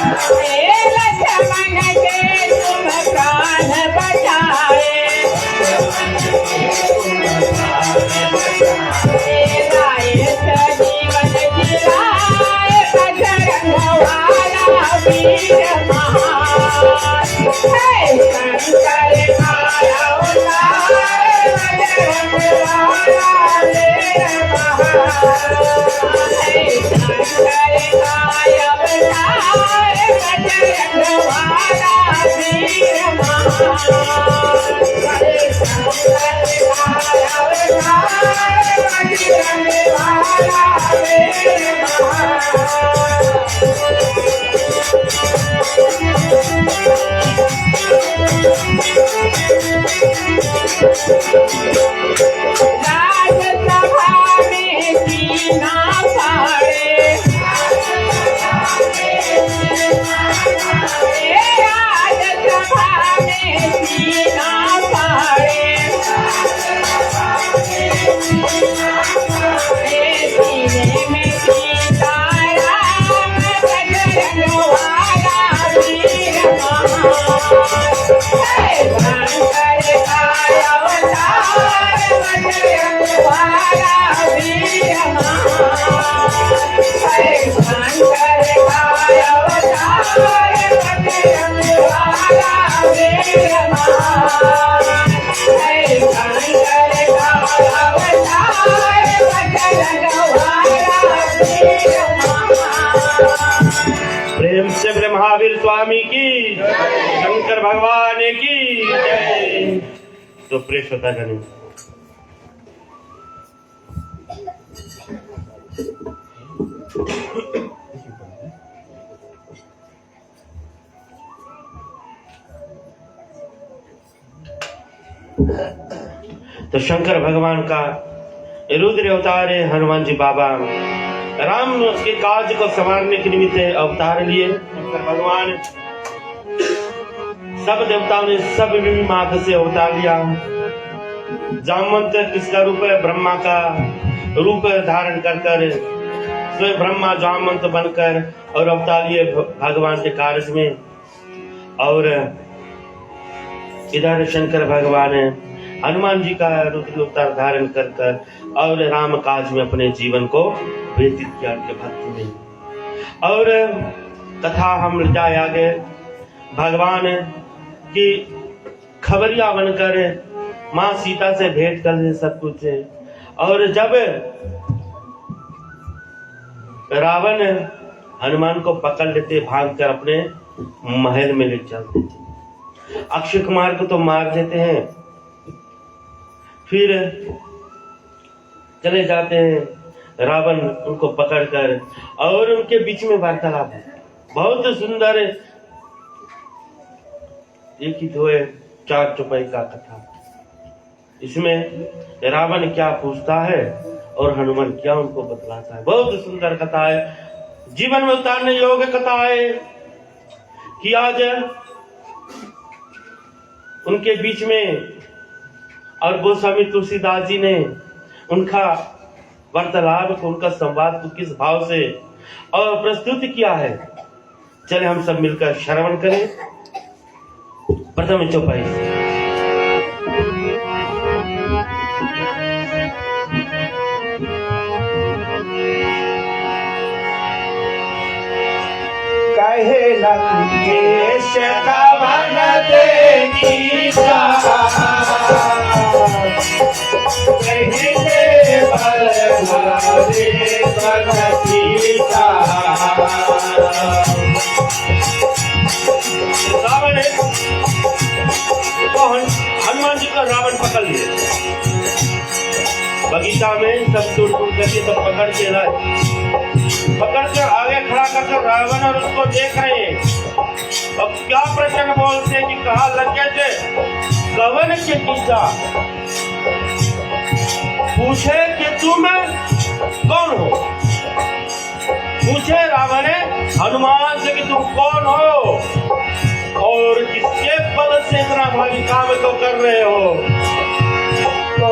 Speaker 4: हे लक्ष्मण के तुम प्राण बचाए, हे लाए सजीवन जिलाए बजरंग वाला वीर महान, हे शंकर का अवतार बजरंग वाला वीर महान, हे शंकर का अवतार बजरंग वाला वीर महान, हे शंकर का अवतार बजरंग वाला वीर महान। राजसभा में सीना फाड़े, राजसभा में सीना फाड़े, सीने में सीताराम बजरंग वाला वीर महान, शंकर का अवतार बजरंग वाला वीर महान, शंकर का अवतार बजरंग वाला वीर महान, शंकर का अवतार बजरंग वाला वीर महान।
Speaker 1: प्रेम से बोले महावीर स्वामी की, शंकर भगवान की जय। तो प्रिय श्रोतागण, तो शंकर भगवान का रुद्र अवतार है हनुमान जी बाबा राम के काज को संवारने के निमित्त अवतार लिए। शंकर भगवान सब देवताओं ने सब विभिन्न मार्ग से अवतार लिया। जामवंत किसका रूप है? ब्रह्मा का रूप धारण कर कर स्वयं ब्रह्मा जामवंत बनकर और अवतार लिए भगवान के कार्य में। और इधर शंकर भगवान हनुमान जी का रुद्र अवतार धारण कर कर और राम काज में अपने जीवन को व्यतीत किया के भक्ति में। और कथा हम ले जाए आगे, भगवान की खबरिया बनकर माँ सीता से भेंट कर सब कुछ। और जब रावण हनुमान को पकड़ लेते, भाग कर अपने महल में ले चलते थे। अक्षय कुमार को तो मार देते हैं, फिर चले जाते हैं रावण उनको पकड़कर और उनके बीच में वार्तालाप है। बहुत सुंदर, एक ही दो चार चौपाई का कथा। इसमें रावण क्या पूछता है और हनुमान क्या उनको बतलाता है। बहुत सुंदर कथा है, जीवन में उतारने योग्य कथा है कि आज उनके बीच में और गोस्वामी तुलसीदास जी ने उनका वार्तालाप को, उनका संवाद को किस भाव से और प्रस्तुत किया है, चले हम सब मिलकर श्रवण करें। प्रथम चौपाई से
Speaker 2: कहे लंकेश कवन देगी कहे बल भरे बगीचा।
Speaker 1: रावण है तो हनुमान जी को रावण पकड़ लिए बगीचा में, सब टूट टूट करके सब पकड़ के लाए, पकड़ कर आगे खड़ा करके रावण और उसको देख रहे हैं। अब क्या प्रश्न बोलते कि कहा लगे थे कवन के कीचा, पूछे कि तुम कौन हो। पूछे रावण हनुमान से कि तुम कौन हो और किसके बल से इतना भारी काम तो कर रहे हो।
Speaker 2: तो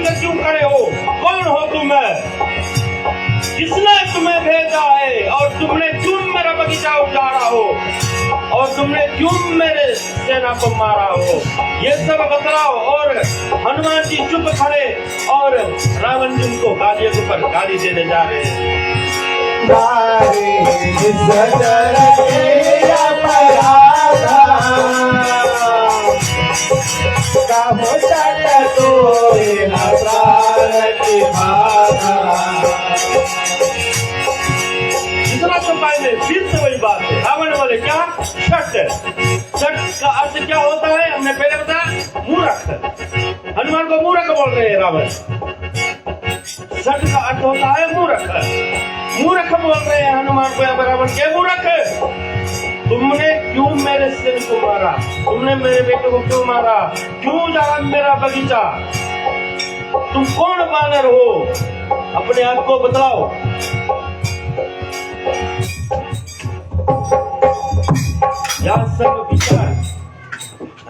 Speaker 1: ऐसे क्यों खड़े हो? कौन हो तुम? किसने तुम्हें भेजा है? और तुमने क्यों मेरा बगीचा उजाड़ा हो? और तुमने क्यों मेरे सेना को मारा हो? ये सब बतलाओ। और हनुमान जी चुप खड़े और रावण जी उनको गालियों के ऊपर गाली देने जा रहे हैं। इतना चुपाएंगे फिर से वही बात है। रावण बोले क्या? छठ। छठ का अर्थ क्या होता है? हमने पहले बताया, मूर्ख। हनुमान को मूर्ख बोल रहे हैं रावण। छठ का अर्थ होता है मूर्ख। मूर्ख बोल रहे हैं हनुमान को। यहाँ रावण के मूर्ख, तुमने क्यों मेरे सिर को मारा? तुमने मेरे बेटे को क्यों मारा? क्यों जाना मेरा बगीचा? तुम कौन बानर हो? अपने आप को बतलाओ। यह सब विचार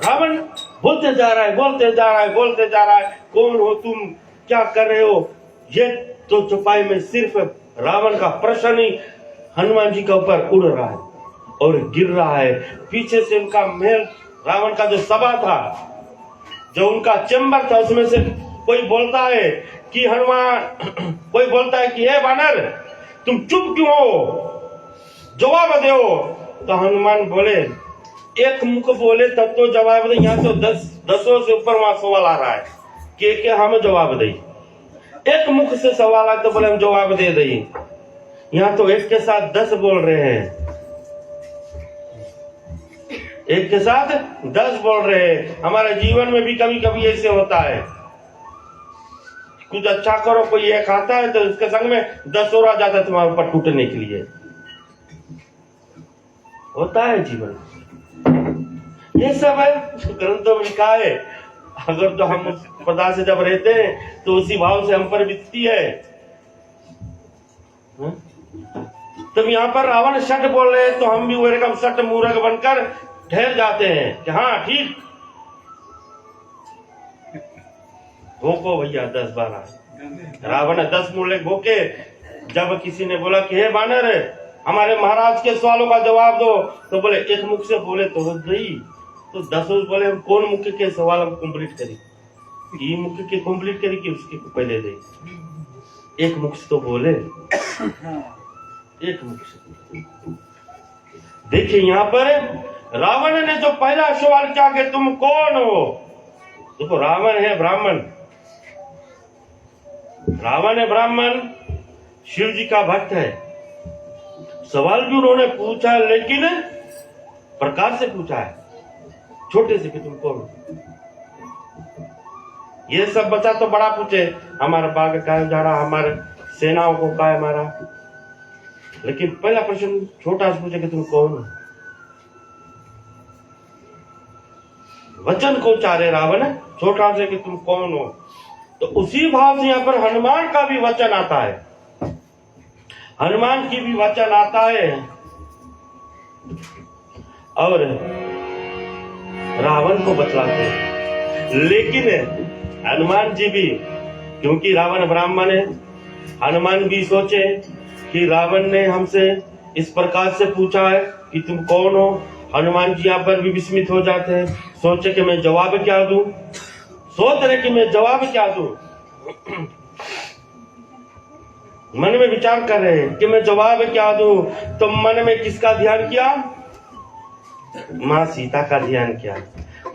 Speaker 1: रावण बोलते जा रहा है, बोलते जा रहा है, बोलते जा रहा है। कौन हो तुम? क्या कर रहे हो? ये तो चौपाई में सिर्फ रावण का प्रश्न ही हनुमान जी के ऊपर उड़ रहा है और गिर रहा है। पीछे से उनका महल, रावण का जो सभा था, जो उनका चैम्बर था, उसमें से कोई बोलता है कि हनुमान, कोई बोलता है कि हे बानर, तुम चुप क्यों हो? जवाब दो। तो हनुमान बोले, एक मुख बोले तब तो जवाब दे। यहाँ तो दसों से ऊपर वहां सवाल आ रहा है कि हम जवाब दें। एक मुख से सवाल आए तो बोले हम जवाब दे दें। यहाँ तो एक के साथ 10 बोल रहे हैं, एक के साथ 10 बोल रहे हैं। हमारे जीवन में भी कभी कभी ऐसे होता है, कुछ अच्छा करो, कोई एक आता है तो उसके संग में 10 और आ जाता है तुम्हारे ऊपर टूटने के लिए। होता है जीवन, ये सब है ग्रंथों में लिखा है। अगर तो हम उस पदा से जब रहते हैं तो उसी भाव से हम पर बीतती है। तो यहाँ पर रावण सट बोल रहे हैं तो हम भी वो रकम सट मूर्ख बनकर ठहर जाते हैं कि हाँ ठीक, भोको भैया 10-12। रावण 10 मूल्य भोके। जब किसी ने बोला कि हे बानर, हमारे महाराज के सवालों का जवाब दो, तो बोले एक मुख से बोले तो हो गई। तो 10 बोले हम कौन मुख के सवाल हम कंप्लीट करें? ये मुख के कंप्लीट करें कि उसके पहले दे? एक मुख से तो बोले, एक मुख से। देखिए यहाँ पर रावण ने जो पहला सवाल किया कि तुम कौन हो? देखो रावण है ब्राह्मण, रावण है ब्राह्मण, शिव जी का भक्त है। सवाल भी उन्होंने पूछा लेकिन प्रकार से पूछा है, छोटे से कि तुम कौन हो? ये सब बच्चा तो बड़ा पूछे, हमारा बाग का है उजाड़ा, हमारे सेनाओं को का है मारा। लेकिन पहला प्रश्न छोटा से पूछे कि तुम कौन हो? वचन को उच्चारे रावण छोटा से कि तुम कौन हो। तो उसी भाव से यहाँ पर हनुमान का भी वचन आता है, हनुमान की भी वचन आता है और रावण को बतलाते हैं। लेकिन हनुमान जी भी, क्योंकि रावण ब्राह्मण है, हनुमान भी सोचे कि रावण ने हमसे इस प्रकार से पूछा है कि तुम कौन हो। हनुमान जी यहाँ पर भी विस्मित हो जाते हैं, सोचे कि मैं जवाब क्या दूं, सोच रहे कि मैं जवाब क्या दूं। मन में विचार कर रहे हैं कि मैं जवाब क्या दूं। तो मन में किसका ध्यान किया? माँ सीता का ध्यान किया।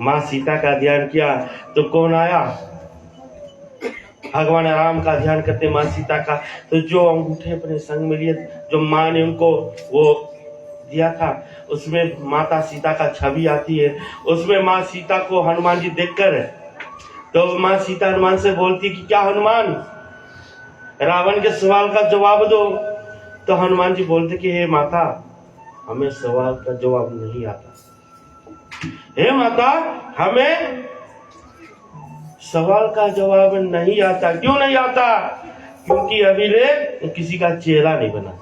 Speaker 1: माँ सीता का ध्यान किया तो कौन आया? भगवान राम का ध्यान करते माँ सीता का। तो जो अंगूठे अपने संग में लिए, जो माँ ने उनको वो दिया था, उसमें माता सीता का छवि आती है। उसमें माँ सीता को हनुमान जी देखकर, तो माँ सीता हनुमान से बोलती कि क्या हनुमान, रावण के सवाल का जवाब दो। तो हनुमान जी बोलते कि हे माता, हमें सवाल का जवाब नहीं आता। हे माता, हमें सवाल का जवाब नहीं आता। क्यों नहीं आता? क्योंकि अभी ले किसी का चेला नहीं बना।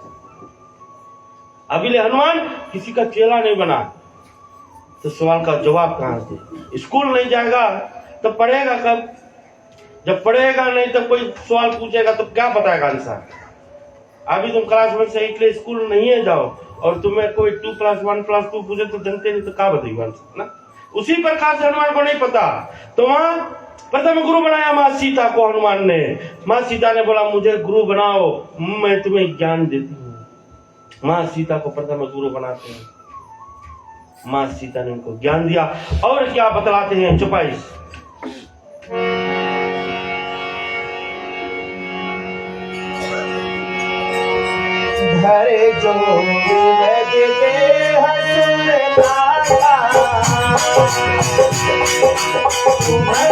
Speaker 1: अभी ले हनुमान किसी का चेला नहीं बना, तो सवाल का जवाब कहां से? स्कूल नहीं जाएगा तो पढ़ेगा कब? जब पढ़ेगा नहीं तो कोई सवाल पूछेगा तो क्या बताएगा आंसर। अभी तुम क्लास 1 से 8 ले स्कूल नहीं है जाओ और तुम्हें कोई 2 + 1 + 2 पूछे तो जानते नहीं तो क्या बताएगा आंसर ना। उसी प्रकार से हनुमान को नहीं पता, तो वहां प्रथम गुरु बनाया माँ सीता को हनुमान ने। माँ सीता ने बोला मुझे गुरु बनाओ, मैं तुम्हें ज्ञान देती हूँ। माँ सीता को प्रथम गुरु बनाते हैं। माँ सीता ने उनको ज्ञान दिया और क्या बतलाते हैं चौपाई।
Speaker 2: हरे जो लगते हसुर लागा, तुम्हें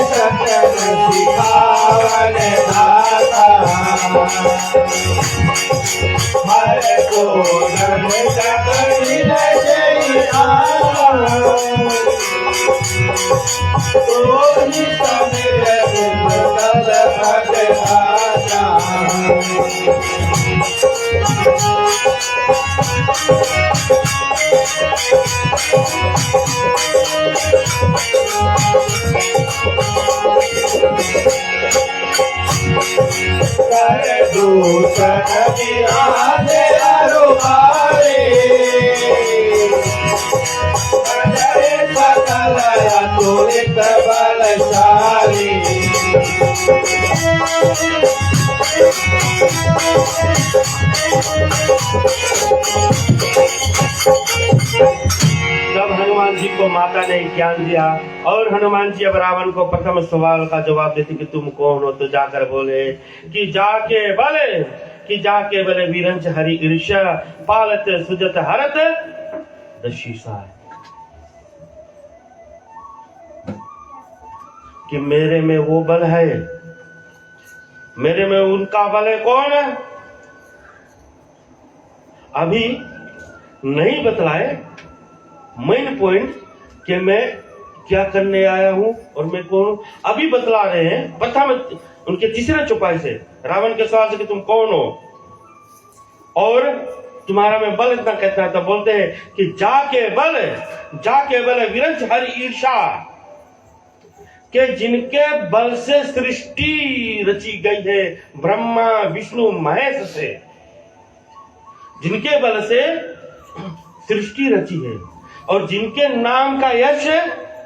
Speaker 2: सकल सिखावन दाता। हर को धन सकल जय आगा, तो ही समिर सकल भगवाता। दूषण विराजे अरुहारे, अजय सकल अतुलित बलशाली।
Speaker 1: जब हनुमान जी को माता ने ज्ञान दिया और हनुमान जी अब रावण को प्रथम सवाल का जवाब देते कि तुम कौन हो, तो जाकर बोले कि जाके बले वीरंच हरि ईर्ष्या पालत सुजत हरत दशीसा, कि मेरे में वो बल है, मेरे में उनका बल है। कौन है अभी नहीं बतलाए मेन पॉइंट कि मैं क्या करने आया हूं और मैं कौन हूं, अभी बतला रहे हैं। प्रथम उनके तीसरे चौपाई से रावण के सवाल से कि तुम कौन हो और तुम्हारा में बल इतना कहता है, तब बोलते हैं कि जाके बल विरंच हरि ईर्षा, के जिनके बल से सृष्टि रची गई है ब्रह्मा विष्णु महेश से, जिनके बल से सृष्टि रची है और जिनके नाम का यश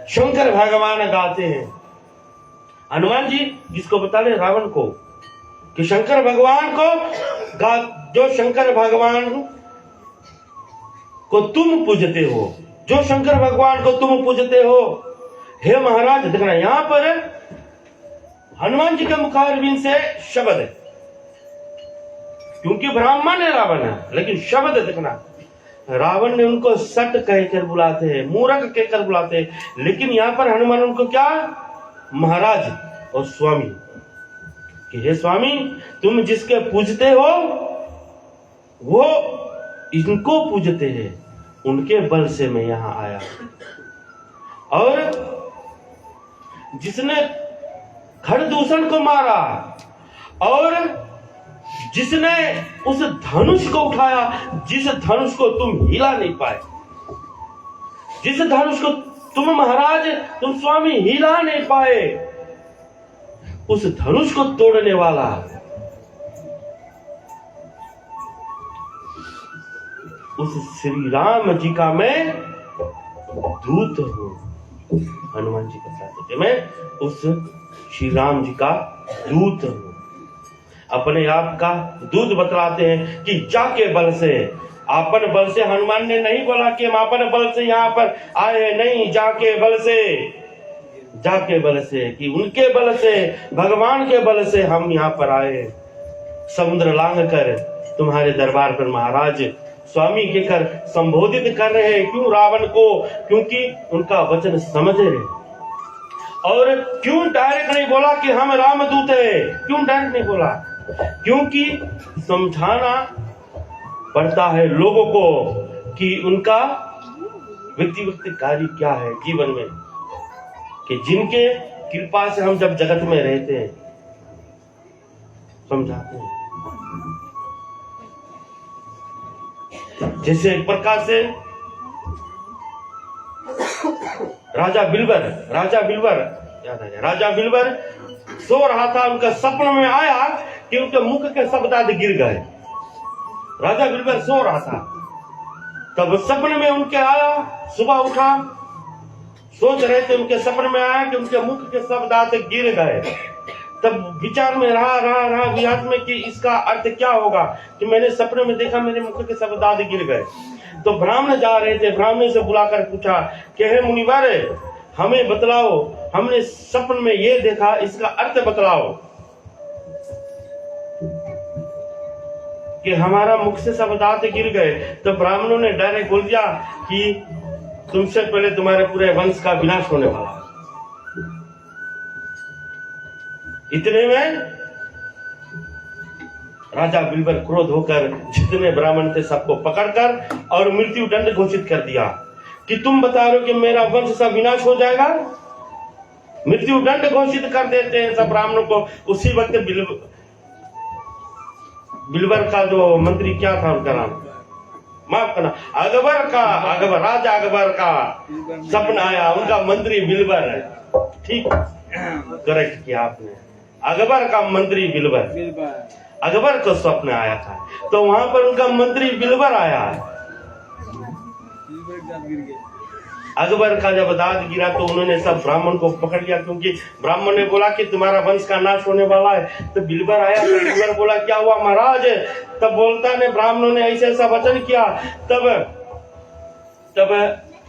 Speaker 1: शंकर भगवान गाते हैं। हनुमान जी जिसको बता रहे रावण को कि शंकर भगवान को जो शंकर भगवान को तुम पूजते हो, जो शंकर भगवान को तुम पूजते हो, हे महाराज देखना यहां पर हनुमान जी के मुखारबिंद से शब्द है, क्योंकि ब्राह्मण है रावण है, लेकिन शब्द देखना रावण ने उनको सट कहकर बुलाते हैं, मूर्ख कहकर बुलाते हैं, लेकिन यहां पर हनुमान उनको क्या महाराज और स्वामी, कि हे स्वामी तुम जिसके पूजते हो वो इनको पूजते हैं, उनके बल से मैं यहां आया। और जिसने खरदूषण को मारा और जिसने उस धनुष को उठाया, जिस धनुष को तुम हिला नहीं पाए, जिस धनुष को तुम महाराज तुम स्वामी हिला नहीं पाए, उस धनुष को तोड़ने वाला उस श्री राम जी का मैं दूत हूं। हनुमान जी बताते थे मैं उस श्री राम जी का दूत हूं, अपने आप का दूत बतलाते हैं कि जाके बल से, आपन बल से हनुमान ने नहीं बोला कि हम अपन बल से यहाँ पर आए, नहीं, जाके बल से कि उनके बल से, भगवान के बल से हम यहाँ पर आए, समुद्र लांघ कर तुम्हारे दरबार पर महाराज स्वामी के कर संबोधित कर रहे हैं। क्यों रावण को? क्योंकि उनका वचन समझ रहे। और क्यों डायरेक्ट नहीं बोला कि हम रामदूत है? क्यों डायरेक्ट नहीं बोला? क्योंकि समझाना पड़ता है लोगों को कि उनका व्यक्तिगत कार्य क्या है जीवन में, कि जिनके कृपा से हम जब जगत में रहते हैं समझाते हैं। जैसे एक प्रकार से राजा बिलवर याद आ गया। राजा बिलवर सो रहा था, उनका सपने में आया कि उनके मुख के सब दांत गिर गए। राजा बिरबल सो रहा था, तब सपने में उनके आया, सुबह उठा, सोच रहे थे, उनके सपने में आया कि उनके मुख के सब दांत गिर गए। तब विचार में रहा विहार में कि इसका अर्थ क्या होगा कि मैंने सपने में देखा मेरे मुख के सब दांत गिर गए। तो ब्राह्मण जा रहे थे, ब्राह्मण से बुलाकर पूछा कि हे मुनिवर, हमें बतलाओ, हमने सपने में ये देखा, इसका अर्थ बतलाओ कि हमारा मुख से सब दांत गिर गए। तो ब्राह्मणों ने डायरेक्ट बोल दिया कि तुमसे पहले तुम्हारे पूरे वंश का विनाश होने वाला है। इतने में राजा बिरबल क्रोध होकर जितने ब्राह्मण थे सबको पकड़कर और मृत्यु दंड घोषित कर दिया कि तुम बता रहे हो कि मेरा वंश सब विनाश हो जाएगा। मृत्यु दंड घोषित कर देते हैं सब ब्राह्मणों को। उसी वक्त बिलवर का जो मंत्री, क्या था उनका नाम, माफ करना, अकबर, राजा अकबर का सपना आया, उनका मंत्री बिलवर है। ठीक, करेक्ट किया आपने, अकबर का मंत्री बिलवर, अकबर को स्वप्न आया था, तो वहां पर उनका मंत्री बिलवर आया। अकबर का जब दांत गिरा तो उन्होंने सब ब्राह्मण को पकड़ लिया, क्योंकि ब्राह्मण ने बोला कि तुम्हारा वंश का नाश होने वाला है। तो बिलवर आया, तो बिलवर बोला क्या हुआ महाराज। तब बोलता ने ब्राह्मणों ने ऐसे ऐसा वचन किया। तब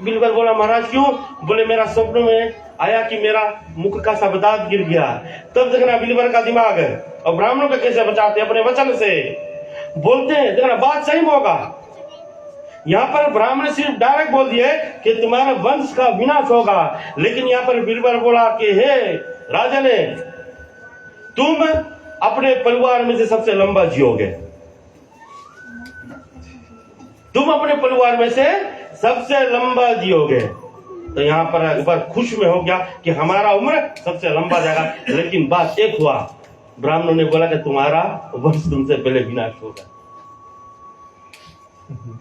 Speaker 1: बिलवर बोला महाराज क्यों? बोले मेरा स्वप्न में आया कि मेरा मुख का सब दांत गिर गया। तब देखना बिलवर का दिमाग है, और ब्राह्मणों को कैसे बचाते अपने वचन से बोलते हैं। देखना बात सही में होगा। यहाँ पर ब्राह्मण सिर्फ डायरेक्ट बोल दिए कि तुम्हारे वंश का विनाश होगा, लेकिन यहाँ पर बिरबल बोला कि हे राजन, तुम अपने परिवार में से सबसे लंबा जियोगे, तुम अपने परिवार में से सबसे लंबा जियोगे। तो यहाँ पर अकबर खुश में हो गया कि हमारा उम्र सबसे लंबा जाएगा। लेकिन बात एक हुआ, ब्राह्मणों ने बोला कि तुम्हारा वंश तुमसे पहले विनाश होगा।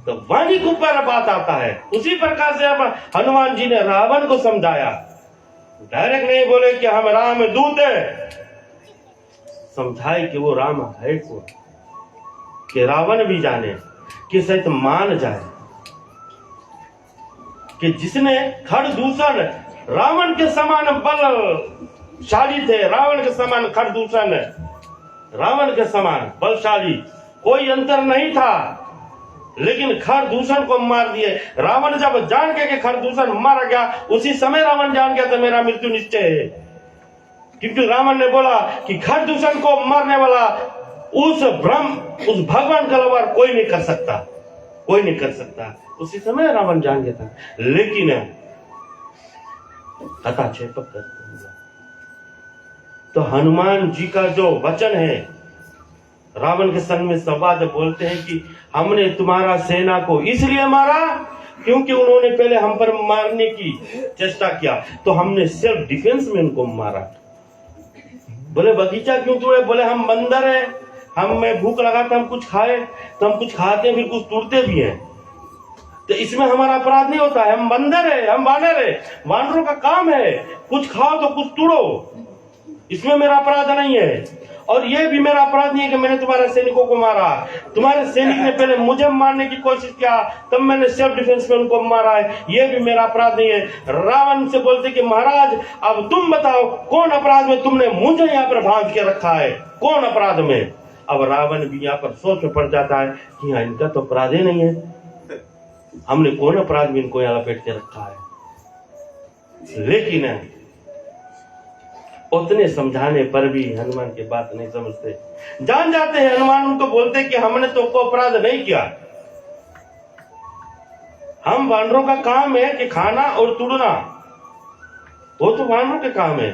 Speaker 1: तो वाणी के ऊपर बात आता है। उसी प्रकार से अब हनुमान जी ने रावण को समझाया, डायरेक्ट नहीं बोले कि हम राम दूत है, समझाए कि वो राम है कौन, कि रावण भी जाने, कि सहित मान जाए कि जिसने खरदूषण, रावण के समान बलशाली थे, रावण के समान खरदूषण, रावण के समान बलशाली, कोई अंतर नहीं था, लेकिन खरदूषण को मार दिए। रावण जब जान के खरदूषण मारा गया, उसी समय रावण जान गया तो मेरा मृत्यु निश्चय है, क्योंकि रावण ने बोला कि खरदूषण को मारने वाला उस भगवान का अलावा कोई नहीं कर सकता, कोई नहीं कर सकता। उसी समय रावण जान गया था। लेकिन तो हनुमान जी का जो वचन है, रावण के संग में संवाद बोलते हैं कि हमने तुम्हारा सेना को इसलिए मारा क्योंकि उन्होंने पहले हम पर मारने की चेष्टा किया, तो हमने सेल्फ डिफेंस में उनको मारा। बोले बगीचा क्यों तोड़े? बोले हम बंदर है, हमें भूख लगा था हम कुछ खाए, तो हम कुछ खाते हैं फिर कुछ तोड़ते भी हैं, तो इसमें हमारा अपराध नहीं होता है। हम बंदर है, हम वानर है, वानरों का काम है कुछ खाओ तो कुछ तोड़ो, इसमें मेरा अपराध नहीं है। और ये भी मेरा अपराध नहीं है कि मैंने तुम्हारे सैनिकों को मारा। तुम्हारे सैनिक ने पहले मुझे मारने की कोशिश किया, तब मैंने सेल्फ डिफेंस में उनको मारा है, ये भी मेरा अपराध नहीं है। रावण से बोलते कि महाराज अब तुम बताओ कौन अपराध में तुमने मुझे यहाँ पर बांध के रखा है, कौन अपराध में? अब रावण भी यहाँ पर सोच में पड़ जाता है कि हाँ इनका तो अपराध ही नहीं है, हमने कौन अपराध में इनको यहाँ लपेट के रखा है। लेकिन उतने समझाने पर भी हनुमान की बात नहीं समझते, जान जाते हैं। हनुमान उनको बोलते कि हमने तो कोई अपराध नहीं किया, हम वानरों का काम है कि खाना और तुड़ना, वो तो वानरों का काम है।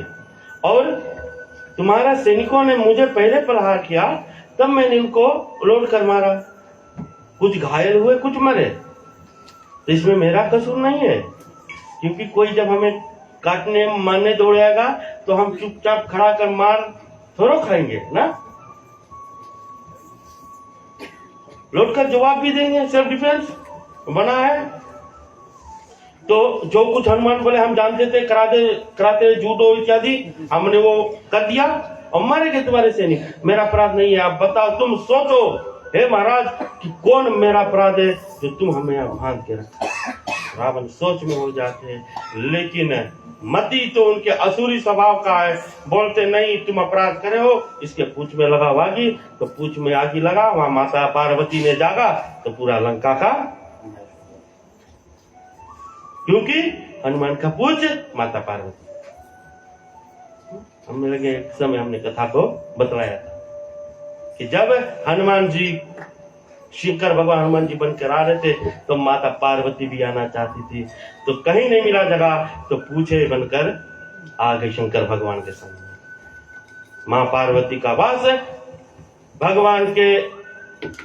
Speaker 1: और तुम्हारा सैनिकों ने मुझे पहले प्रहार किया, तब मैंने इनको लौट कर मारा, कुछ घायल हुए कुछ मरे, तो इसमें मेरा कसूर नहीं है। क्योंकि कोई जब हमें काटने मारने दौड़ेगा तो हम चुपचाप खड़ा कर मार थोड़ा खाएंगे ना, लौट कर जवाब भी देंगे, सेल्फ डिफेंस बना है। तो जो कुछ हनुमान बोले हम जानते थे, कराते जूडो इत्यादि, हमने वो कर दिया और मारे गए तुम्हारे सैनिक। मेरा अपराध नहीं है, आप बताओ, तुम सोचो हे महाराज कि कौन मेरा अपराध है जो तुम हमें यहाँ बांध के रखा। रावण सोच में हो जाते हैं, लेकिन मति तो उनके असुरी स्वभाव का है। बोलते नहीं, तुम अपराध करे हो, इसके पूछ में लगा आगी, तो पूछ में आगी लगा, वहां माता पार्वती ने जागा तो पूरा लंका का, क्योंकि हनुमान का पूछ माता पार्वती। हमने लगे एक समय हमने कथा को बतलाया था कि जब हनुमान जी, शंकर भगवान हनुमान जी बनकर आ रहे थे तो माता पार्वती भी आना चाहती थी, तो कहीं नहीं मिला जगह, तो पूछे बनकर आ गए शंकर भगवान के सामने। मां पार्वती का वास भगवान के,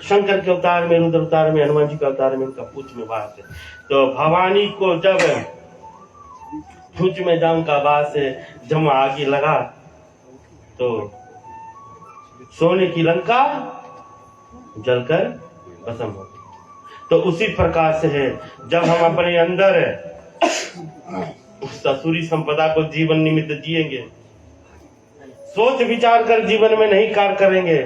Speaker 1: शंकर के अवतार में, रुद्र अवतार में, हनुमान जी के अवतार में उनका पूछ में वास है। तो भवानी को जब पूछ में जाऊं का वास है, जब आगे लगा तो सोने की लंका जलकर भस्म हो गई। तो उसी प्रकार से है, जब हम अपने अंदर उस असुरी संपदा को जीवन निमित्त जिएंगे, सोच विचार कर जीवन में नहीं कार्य करेंगे,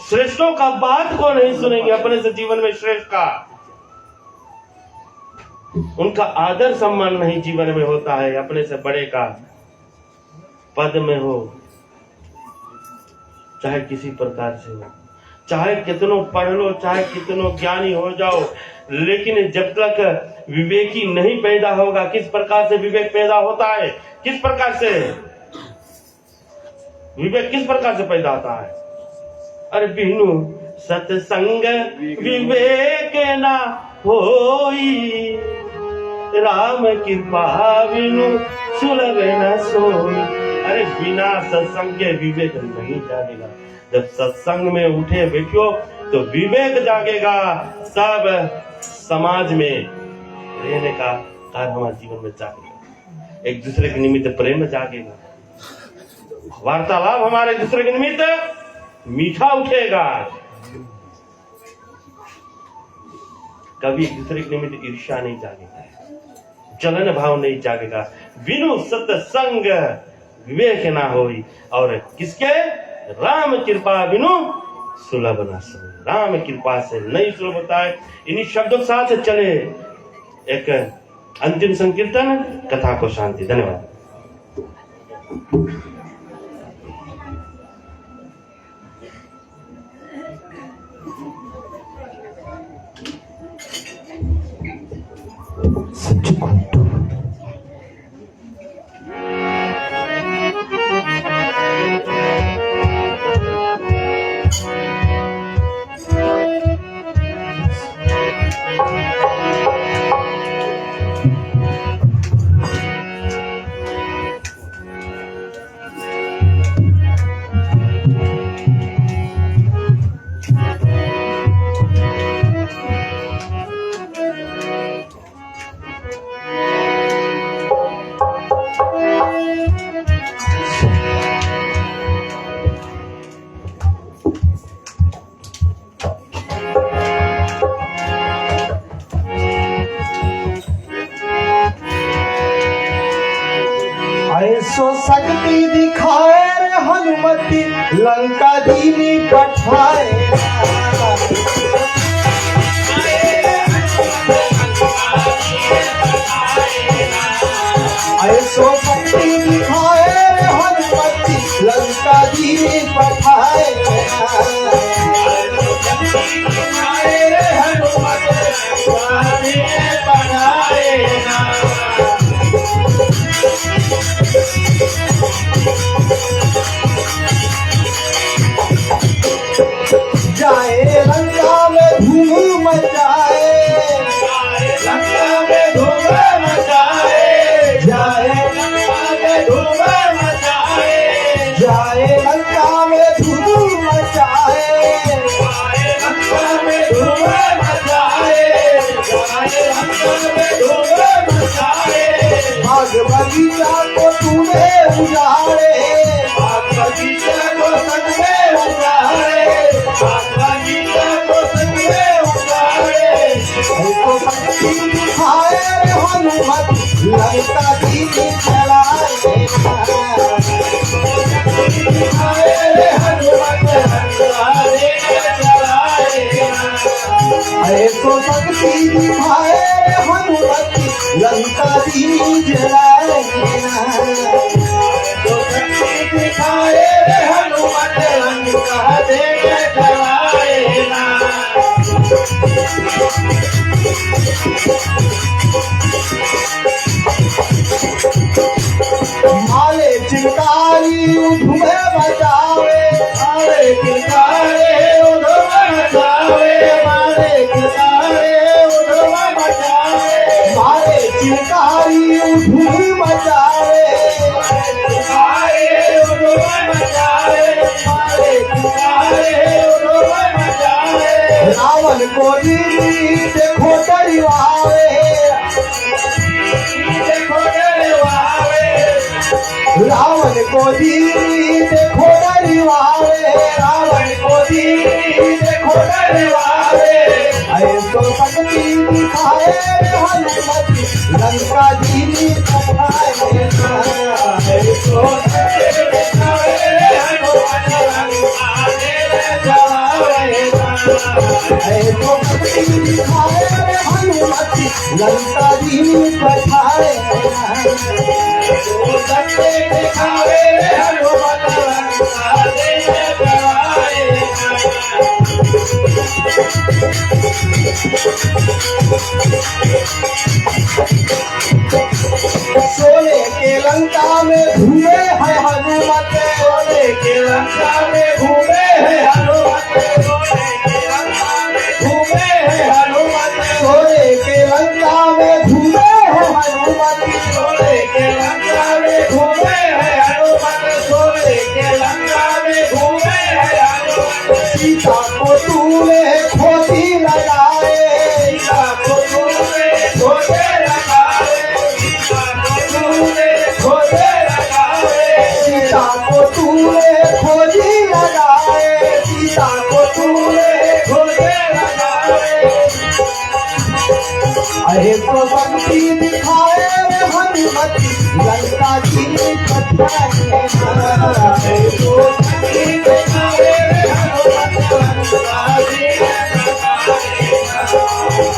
Speaker 1: श्रेष्ठों का बात को नहीं सुनेंगे, अपने से जीवन में श्रेष्ठ का, उनका आदर सम्मान नहीं जीवन में होता है, अपने से बड़े का पद में हो, चाहे किसी प्रकार से हो, चाहे कितनों पढ़ लो, चाहे कितनों ज्ञानी हो जाओ, लेकिन जब तक विवेकी नहीं पैदा होगा, किस प्रकार से विवेक पैदा होता है, किस प्रकार से विवेक किस प्रकार से पैदा होता है? अरे बिनु सत्संग विवेक ना होई, राम कृपा बिनु सुलभ न सोई। अरे बिना सत्संग के विवेक नहीं जागेगा। जब सत्संग में उठे बैठो तो विवेक जागेगा, सब समाज में रहने का कार्य हमारे जीवन में जागेगा, एक दूसरे के निमित्त प्रेम जागेगा, वार्तालाप हमारे एक दूसरे के निमित्त मीठा उठेगा, कभी एक दूसरे के निमित्त ईर्ष्या नहीं जागेगा, जलन भाव नहीं जागेगा। बिनु सत्संग विवेक ना होई, और किसके? राम कृपा बिनु सुलभ न सोई। राम कृपा से नहीं सुलभ होता है। इन्हीं शब्दों के साथ चले एक अंतिम संकीर्तन, कथा को शांति। धन्यवाद।
Speaker 2: ऐसो शक्ति दिखाए रे हनुमति, लंका दीनी पठाए। ऐसो शक्ति दिखाए रे हनुमति, लंका दीनी पठाए। रे हनुमति जाए लंका में धूम मचाए, लंका में धूम मचाए, जाए लंका में धूम मचाए, जाए लंका में धूम मचाए, लंका में धूम मचाए, जाए लंका में धूम मचाए। बाग बगीचा को तूने उजाड़े, बाग बगीचा को तूने उजाड़े, शक्ति दिखाए हनुमति, रे हनुमत लंका देखे जलाए ना। माले चिंकारी उधमे बचावे, माले चिंकारे उधमे बचावे, माले चिंकारे उधमे बचावे, माले चिंकारी उधमे बचावे, माले चिंकारे उधमे बचावे, माले चिंकारे उधमे बचावे। रावण को दीदी देखो डरवावे, देखो डरवावे, रावण को दीदी देखो डरवावे, रावण को दीदी देखो डरवावे। ऐसो शक्ति दिखाए हनुमत लंका दीदी दिखाए, ऐसो शक्ति दिखाए हनुमत लंका दीदी जलाए, ऐसो शक्ति दिखाए हनुमत लंका दीदी दिखाए, ऐसो शक्ति दिखाए हनुमत लंका दीदी जलाए। सोने के लंका में घूमे है हनुमत, सोने के लंका में घूमे है हनुमत, सोने के लंका में घूमे है हनुमत, सोने के लंका में घूमे है हनुमत, सोने के लंका में घूमे है हनुमत, सोने के लंका में घूमे है हनुमत। सीता को तूने खोजी लगाए, सीता को तूने खोजे लगाए, सीता को तूने खोजे लगाए, सीता को तूने खोजी लगाए, सीता को तूने खोजे लगाए। अरे तो भक्ति दिखाए हनुमत लंका जी पठाए, अरे तो भक्ति दिखाए हनुमत लंका जी पठाए,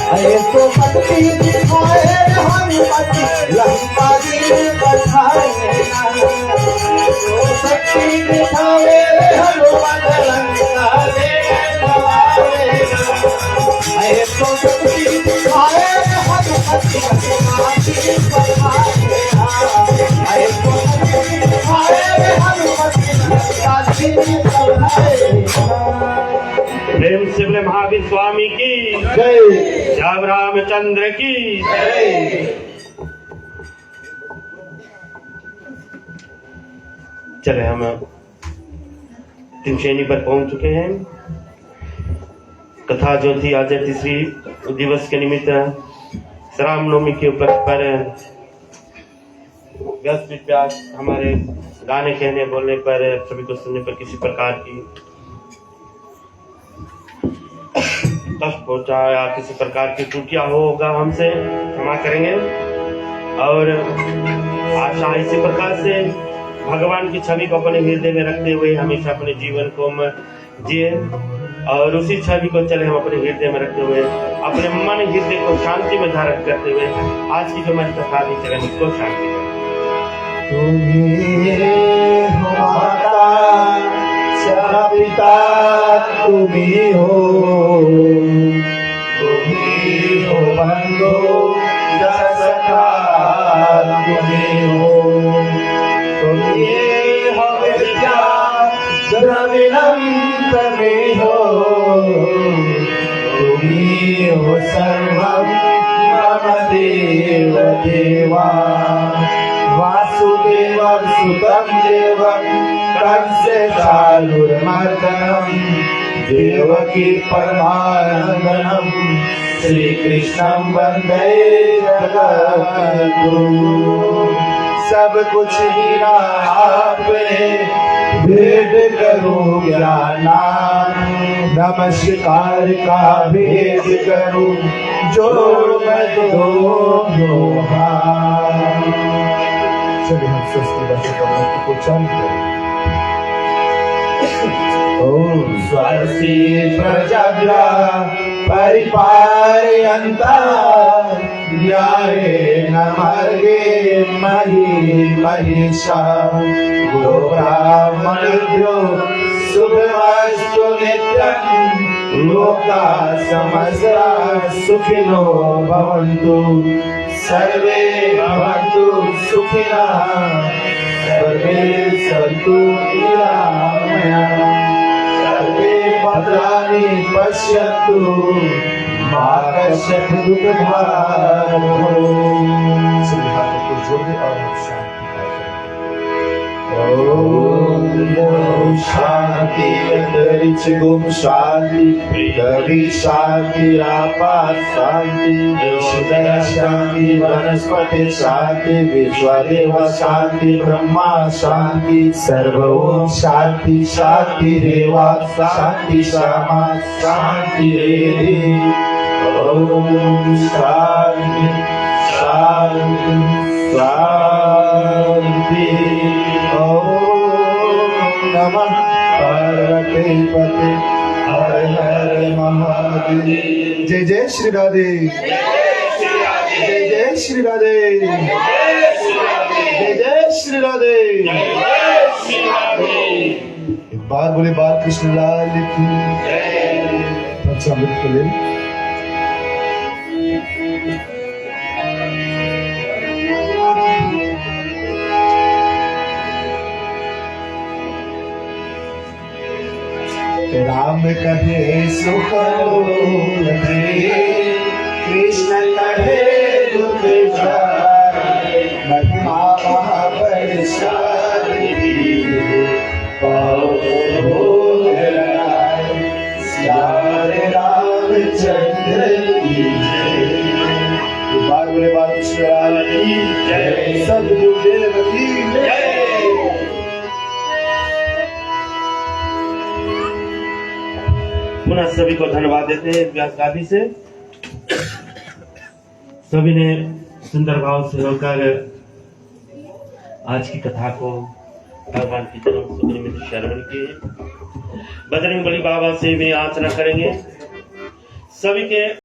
Speaker 2: अरे तो भक्ति दिखाए हनुमत लंका जी पठाए, तो शक्ति दिखाए हनुमत लंका जी पठाए, अरे तो शक्ति दिखाए हनुमत लंका जी पठाए, अरे तो शक्ति दिखाए हनुमत लंका जी पठाए।
Speaker 1: प्रेम से बोले महावीर स्वामी की
Speaker 2: जय,
Speaker 1: श्याम रामचंद्र की। चले हम त्रिशैनी पर पहुंच चुके हैं। कथा जो थी आज तीसरी दिवस के निमित्त रामनवमी के उपलक्ष्य पर व्यास व्यास हमारे गाने कहने बोलने पर सभी को सुनने पर किसी प्रकार की कष्ट पहुंचा या किसी प्रकार की त्रुटियां होगा हमसे क्षमा करेंगे। और आशा इसी प्रकार से भगवान की छवि को अपने हृदय में रखते हुए हमेशा अपने जीवन को हम जिए और उसी छवि को चले हम अपने हृदय में रखते हुए अपने मन हृदय को शांति में धारण करते हुए आज की जो हमारी कथा भी चरण इसको शांति करें।
Speaker 2: तुम्ही हो माता चा पिता, तुम्ही हो बंधु सखा, तुम्ही हो विद्या द्रविणम, तुम्ही हो सर्वम मम देव देवा। वासुदेवं सुतं देवं कंसचाणूरमर्दनं, देवकी परमानंदनं, श्री कृष्णं वंदे जगद्गुरु। सब कुछ हीरा आपने भेद करूं ज्ञाना, नमस्कार का भेद करूं जो मैं दोनों हाथ। चलिए हम संस्कृत भाषा का मंत्र को उच्चारण करें। ओम स्वस्ति प्रजाभ्या परिपालयन्ता, न्यायेन मार्गेण मही महिषा, गो ब्राह्मणेभ्यः शान्तिरो शुभमस्तु नित्यं लोका समस्ता सुखिनो भवन्तु सर्वे भवन्तु सुखिनः सर्वे सन्तु निरामयाः सर्वे भद्राणि पश्यन्तु मा कश्चित् दुःखभाग् सभी हाथों को जोड़े और ओम शांति अंतरिक्ष गुम शांति पृथ्वी शांति आपात शांति हृदय शांति वनस्पति शांति विश्वदेव शांति ब्रह्मा शांति सर्वोम शांति शांति रेवा शांति श्यामा शांति रेधि ओम शांति शांति शांति नमः पार्वती पते हर हर महादेव जय जय श्री राधे जय जय श्री राधे जय जय श्री राधे एक बार बोले बाल कृष्ण लाल की अच्छा अमृत को ले राम कहे सुख लगे कृष्ण कहे दुख जाए महिमा महाबलशाली श्याम रामचंद्र की जय बार बोले बाल कृष्ण लाल की जय सद्गुरुदेव की जय।
Speaker 1: पुनः सभी को धन्यवाद देते हैं व्यास गादी से। सभी ने सुंदर भाव से होकर आज की कथा को भगवान की चरण सुंदर में श्रवण किए। बजरंग बली बाबा से भी याचना करेंगे सभी के